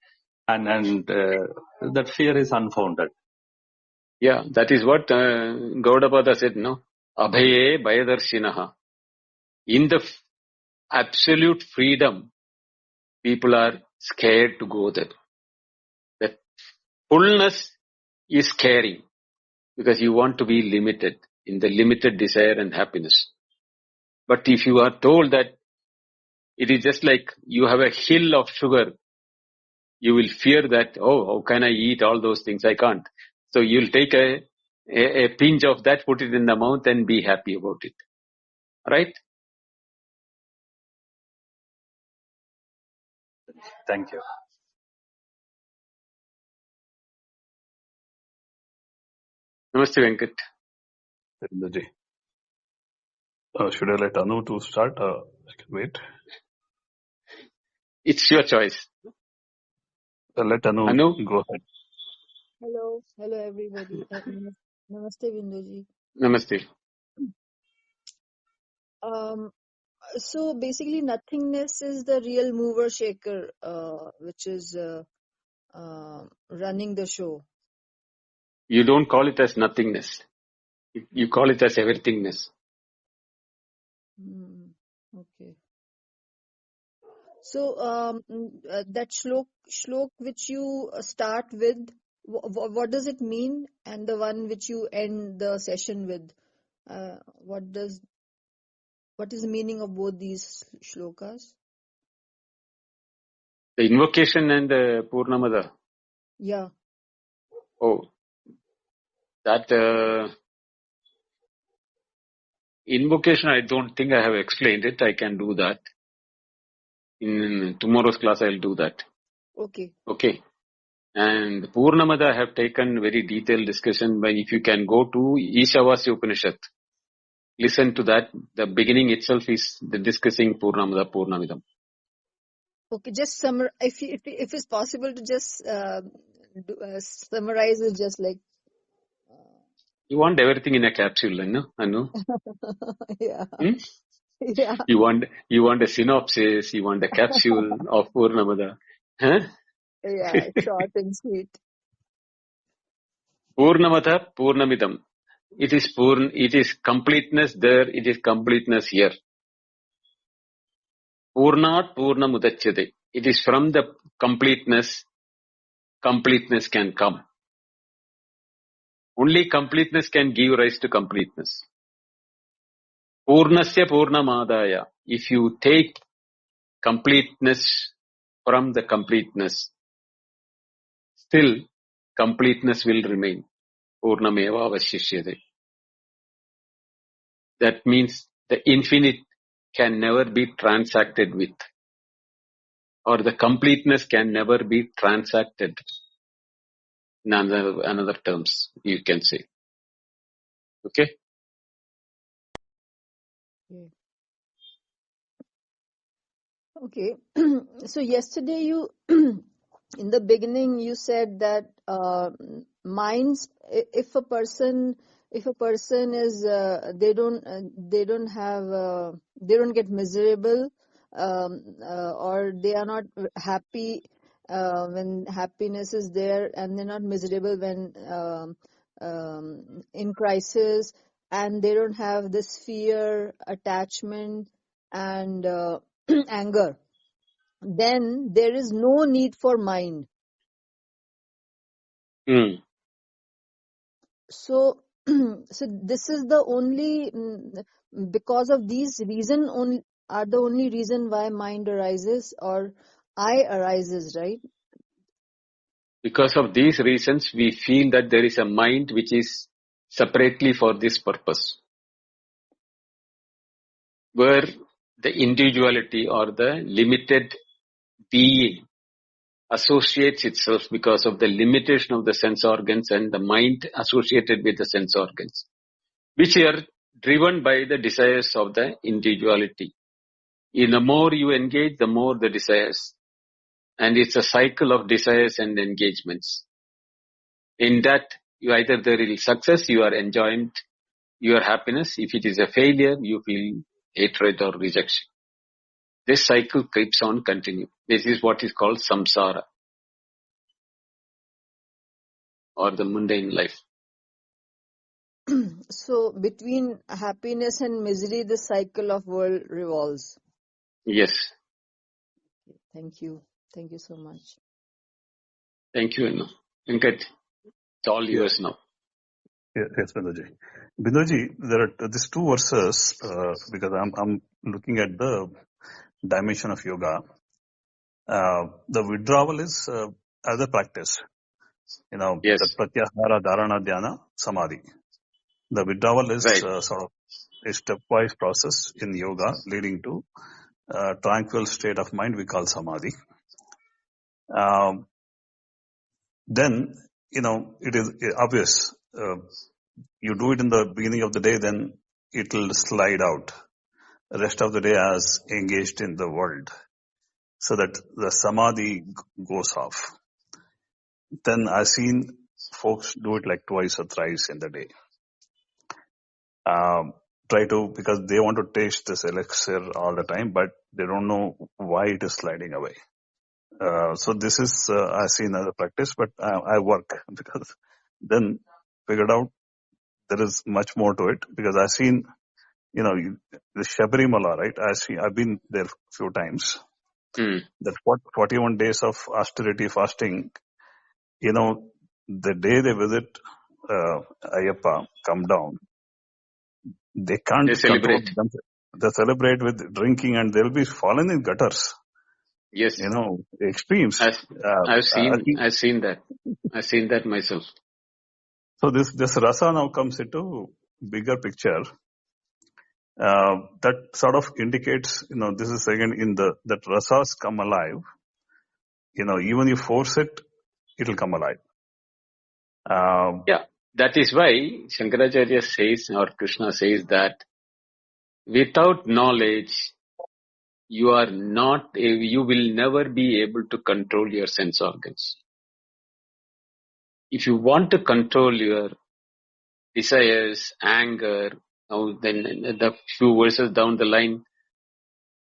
and that fear is unfounded. Yeah, that is what Gaudapada said, no? Abhaye Bayadarshinaha. In the absolute freedom, people are scared to go there. That fullness is scary because you want to be limited in the limited desire and happiness. But if you are told that it is just like you have a hill of sugar, you will fear that, oh, how can I eat all those things? I can't. So you'll take a pinch of that, put it in the mouth and be happy about it. Right? Thank you. Namaste, Venkat. Indraji. Should I let Anu to start? I can wait. It's your choice. Let Anu go ahead. Hello everybody. Namaste Binduji. Namaste. So basically nothingness is the real mover shaker, which is running the show. You don't call it as nothingness. You call it as everythingness. Okay. So that shlok which you start with, what does it mean? And the one which you end the session with, what is the meaning of both these shlokas? The invocation and the Purnamada. Yeah. Oh, that invocation, I don't think I have explained it. I can do that. In tomorrow's class, I'll do that. Okay. Okay. And Purnamada, I have taken very detailed discussion. But if you can go to Ishavasya Upanishad, listen to that. The beginning itself is the discussing Purnamada, Purnamidam. Okay, just summarize. If it's possible to just summarize it, just like. You want everything in a capsule, no? Anu? Yeah. Yeah. You want a synopsis. You want a capsule of Purnamada. Huh? Yeah, short and sweet. Purnamada, Purnamidam. It is completeness there. It is completeness here. Purnat Purnamudachyate. It is from the completeness can come. Only completeness can give rise to completeness. Purnasya Purnamadaya. If you take completeness from the completeness, still completeness will remain. Purnameva Vashishyate. That means the infinite can never be transacted with, or the completeness can never be transacted. In another terms, you can say. Okay? Okay. So yesterday you, in the beginning, you said that minds. If a person is they don't get miserable, or they are not happy when happiness is there, and they're not miserable when in crisis, and they don't have this fear, attachment, and anger, then there is no need for mind. So this is the only, because of these reason only, are the only reason why mind arises or I arises, right? Because of these reasons, we feel that there is a mind which is separately for this purpose, where the individuality or the limited being associates itself because of the limitation of the sense organs and the mind associated with the sense organs, which are driven by the desires of the individuality. In the more you engage, the more the desires. And it's a cycle of desires and engagements. In that, you either there is success, you are enjoying your happiness. If it is a failure, you feel hatred or rejection. This cycle keeps on continuing. This is what is called samsara, or the mundane life. So between happiness and misery, the cycle of world revolves. Yes. Thank you. Thank you so much. Thank you, Anna. Venkat, it's all yours now. Yes, Binduji. Binduji, there are these two verses because I'm looking at the dimension of yoga. The withdrawal is as a practice. Yes. The pratyahara, dharana, dhyana, samadhi. The withdrawal is Right. sort of a stepwise process in yoga leading to tranquil state of mind we call samadhi. Then, it is obvious. You do it in the beginning of the day, then it will slide out. The rest of the day as engaged in the world, so that the samadhi goes off. Then I've seen folks do it like twice or thrice in the day. Because they want to taste this elixir all the time, but they don't know why it is sliding away. So this is, I've seen as a practice, but I work because then figured out there is much more to it, because I've seen, the Shabarimala, right? I've been there a few times. That 41 days of austerity fasting, the day they visit Ayyappa, come down, they can't They control celebrate. themselves. They celebrate with drinking and they'll be fallen in gutters. Yes. Extremes. I've seen that. I've seen that myself. So this rasa now comes into bigger picture. That sort of indicates, this is again that rasas come alive. Even you force it, it'll come alive. Yeah. That is why Shankaracharya says, or Krishna says, that without knowledge, you will never be able to control your sense organs. If you want to control your desires, anger, then the few verses down the line,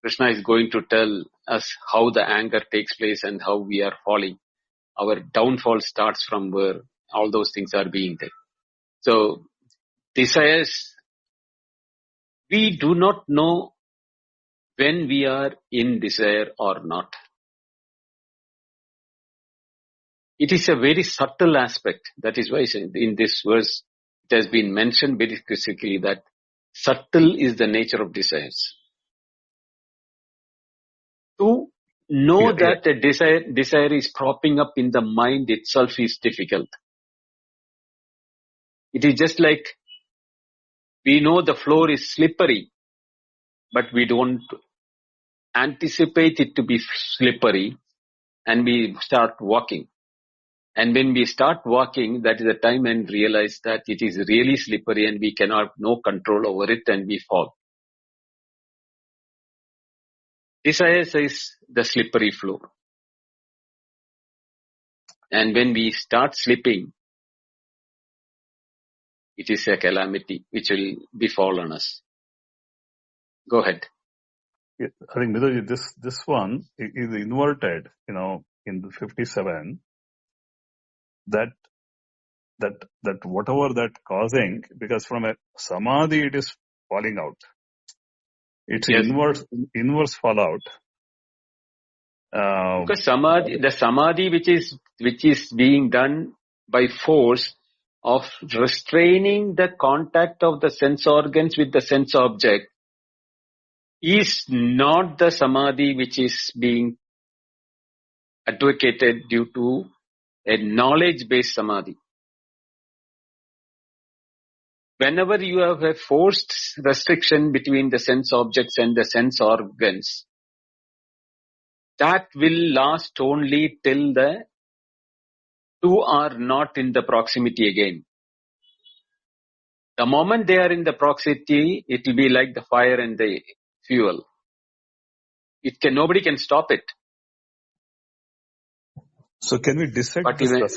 Krishna is going to tell us how the anger takes place and how we are falling. Our downfall starts from where all those things are being there. So, desires, we do not know when we are in desire or not. It is a very subtle aspect. That is why in this verse it has been mentioned very specifically that subtle is the nature of desires. To know that a desire is cropping up in the mind itself is difficult. It is just like we know the floor is slippery, but we don't anticipate it to be slippery, and we start walking. And when we start walking, that is the time when we realize that it is really slippery and we cannot no control over it and we fall. Desire is the slippery floor. And when we start slipping, it is a calamity which will befall on us. Go ahead. I think this one is inverted, in the 57, that whatever that causing, because from a samadhi it is falling out. It's Yes. inverse fallout. Because the samadhi which is being done by force of restraining the contact of the sense organs with the sense object is not the samadhi which is being advocated due to a knowledge-based samadhi. Whenever you have a forced restriction between the sense objects and the sense organs, that will last only till the two are not in the proximity again. The moment they are in the proximity, it will be like the fire and the fuel. Nobody can stop it. So can we dissect But this even,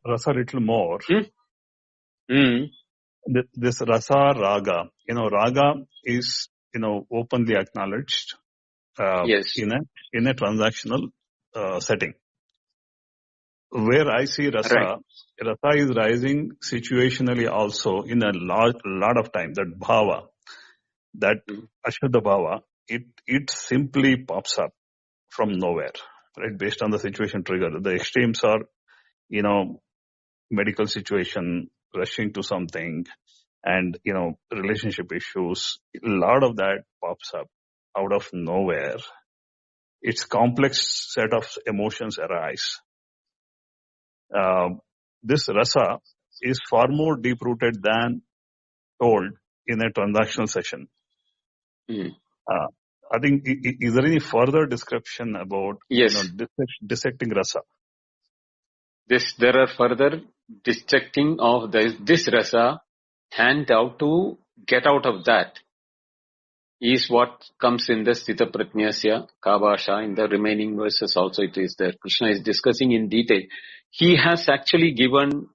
rasa a little more? Hmm. This rasa raga, raga is, openly acknowledged Yes, in a transactional setting. Where I see right. rasa is rising situationally also in a lot of time. That bhava, that Mm. ashuddha bhava, it simply pops up from nowhere, right? Based on the situation trigger. The extremes are, medical situation, rushing to something, and, relationship issues. A lot of that pops up out of nowhere. It's complex set of emotions arise. This rasa is far more deep rooted than told in a transactional session. Mm. Uh, I think, is there any further description about, Yes, dissecting rasa? there are further dissecting of this rasa, and how to get out of that is what comes in the Sthita Prajnasya Kabasha. In the remaining verses also it is there. Krishna is discussing in detail. He has actually given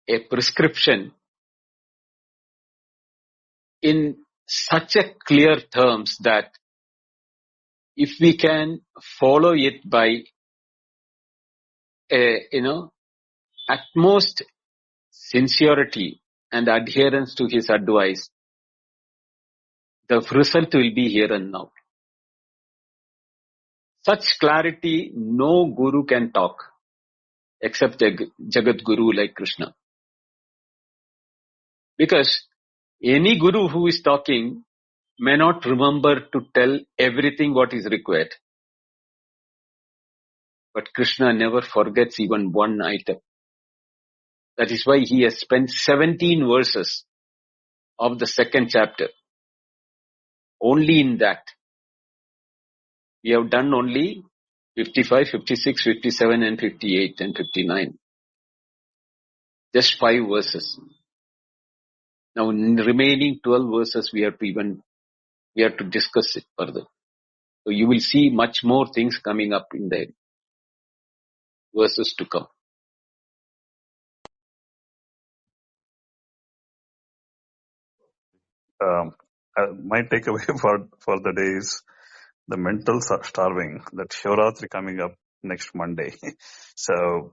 a prescription in such a clear terms that if we can follow it by utmost sincerity and adherence to his advice, the result will be here and now. Such clarity no guru can talk except Jagat Guru like Krishna. Because any guru who is talking may not remember to tell everything what is required. But Krishna never forgets even one item. That is why he has spent 17 verses of the second chapter only in that. We have done only 55, 56, 57 and 58 and 59. Just 5 verses. Now in the remaining 12 verses we have to discuss it further. So you will see much more things coming up in the verses to come. My takeaway for the day is the mental starving, that Shivratri coming up next Monday. So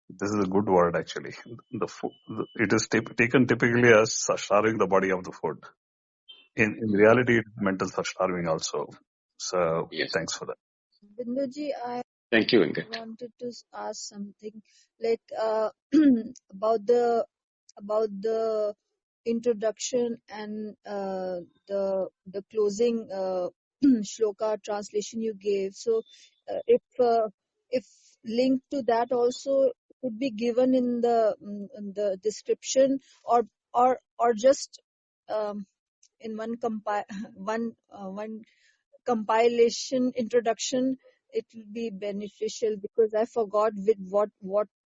this is a good word actually. It is taken typically as starving the body of the food. In reality, it's mental starving also. So Yes. thanks for that. Binduji, I Thank you, Venkat. wanted to ask something like about the introduction and the closing shloka translation you gave. So if linked to that also could be given in the description, or just in one compilation introduction, it will be beneficial, because I forgot with what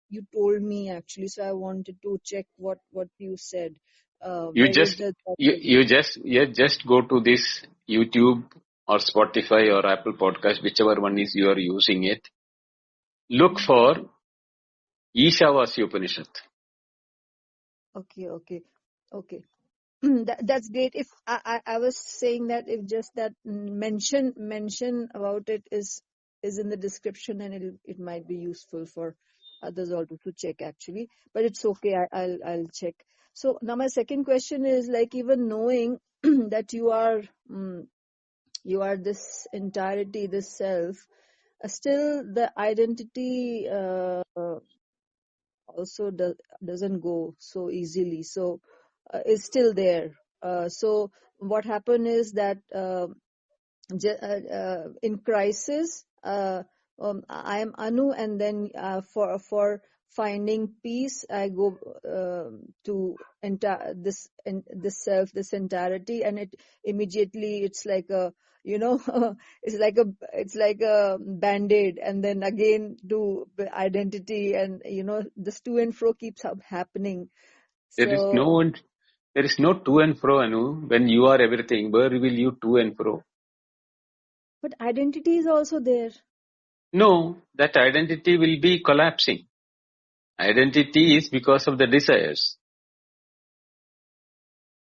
you told me actually, so I wanted to check what you said. You Where is just the just go to this YouTube or Spotify or Apple Podcast, whichever one is you are using it. Look for Ishavasya Upanishad. okay. That's great. If I was saying that if just that mention about it is in the description, and it might be useful for others also to check actually. But it's okay. I'll check. So now my second question is, like, even knowing that you are this entirety, this self, still the identity also doesn't go so easily. So is still there. So what happened is that in crisis, I am Anu, and then for finding peace, I go to this self, this entirety, and it immediately, it's like a it's like a band-aid, and then again to identity, and this to and fro keeps happening. There is So no to and fro, Anu. When you are everything, where will you to and fro? But identity is also there. No, that identity will be collapsing. Identity is because of the desires.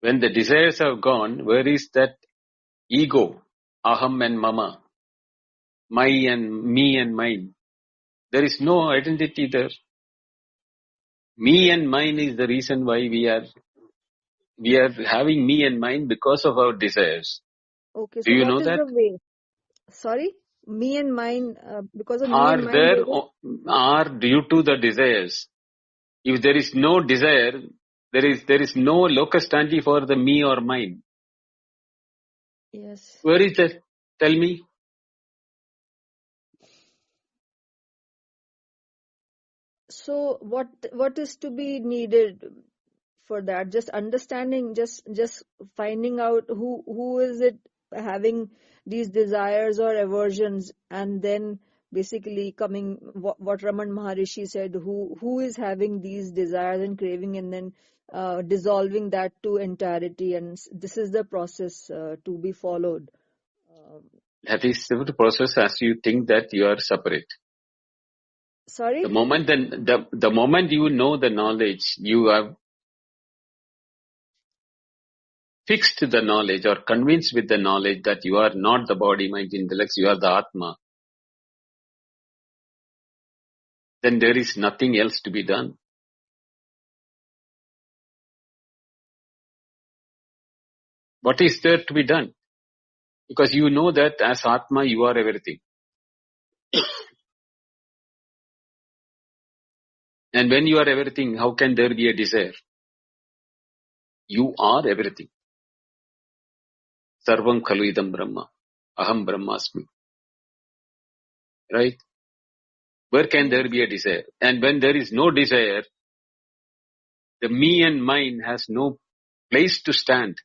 When the desires are gone, where is that ego? Aham and mama. My and me and mine. There is no identity there. Me and mine is the reason why we are having me and mine because of our desires. Okay, Do so you what know is that? the way? Sorry? Me and mine, because of me Are and mine, there, there is... are due to the desires. If there is no desire, there is no locus standi for the me or mine. Yes. Where is that? Tell me. So what is to be needed for that? Just understanding, just finding out who is it having these desires or aversions, and then basically coming what Raman Maharishi said, who is having these desires and craving, and then dissolving that to entirety, and this is the process to be followed. That is the process as you think that you are separate. Sorry? The moment you know the knowledge, you have fixed the knowledge or convinced with the knowledge that you are not the body, mind, intellect, you are the Atma, then there is nothing else to be done. What is there to be done? Because you know that as Atma you are everything. And when you are everything, how can there be a desire? You are everything. Sarvam khalu idam brahma. Aham brahmasmi. Right? Where can there Yes. be a desire? And when there is no desire, the me and mine has no place to stand.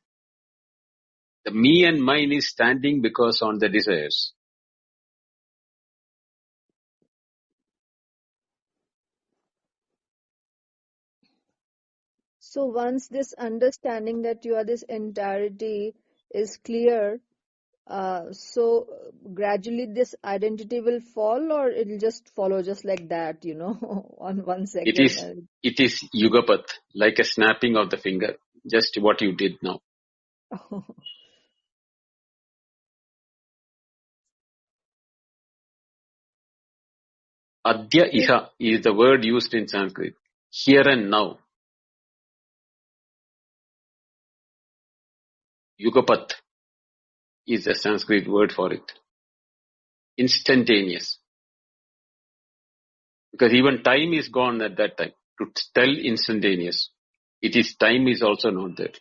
The me and mine is standing because on the desires. So once this understanding that you are this entirety is clear, so gradually this identity will fall, or it will just follow just like that, on 1 It second. is yugapat, like a snapping of the finger. Just what you did now. Adya iha is the word used in Sanskrit. Here and now. Yugapat is the Sanskrit word for it. Instantaneous. Because even time is gone at that time. To tell instantaneous. Time is also not there.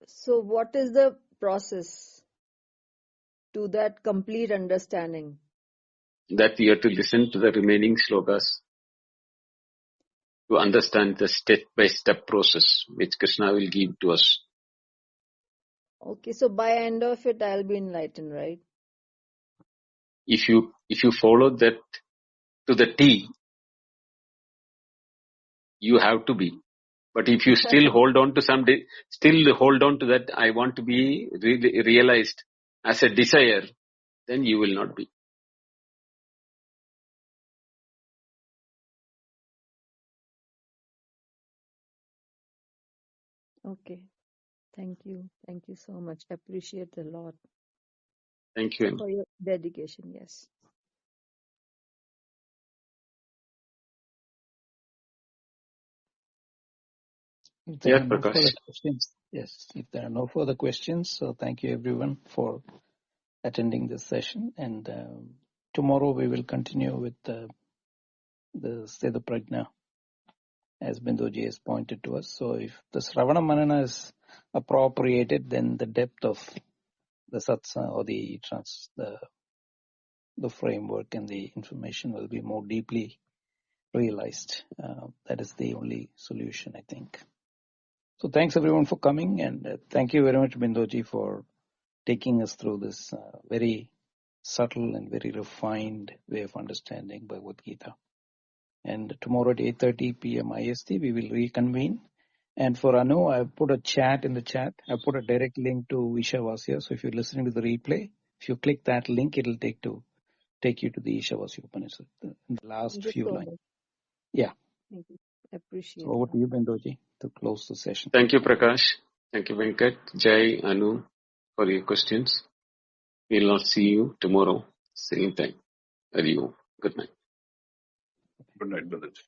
So what is the process to that complete understanding? That we have to listen to the remaining slokas to understand the step-by-step process which Krishna will give to us. Okay, so by end of it, I'll be enlightened, right? If you follow that to the T, you have to be. But if you still hold on to that, I want to be realized as a desire, then you will not be. Okay. Thank you. Thank you so much. Appreciate a lot Thank you. for your dedication. Yes. If there Yeah, are no further Prakash. questions, yes, if there are no further questions, so thank you everyone for attending this session. And tomorrow we will continue with the Seda Prajna, as Binduji has pointed to us. So if the Sravana Manana is appropriated, then the depth of the satsang or the framework and the information will be more deeply realized. That is the only solution, I think. So thanks everyone for coming, and thank you very much, Bindoji, for taking us through this very subtle and very refined way of understanding Bhagavad Gita. And tomorrow at 8:30 p.m. IST, we will reconvene And for Anu, I put a chat in the chat. I put a direct link to Ishavasya. So if you're listening to the replay, if you click that link, it'll take you to the Ishavasya Upanishad, the last Thank you few so lines. much. Yeah. Thank you. So Appreciate over that. to you, Bendoji, to close the session. Thank you, Prakash. Thank you, Venkat, Jai, Anu, for your questions. We'll not see you tomorrow, same time. Hari Om. Good night. Good night, Balaji.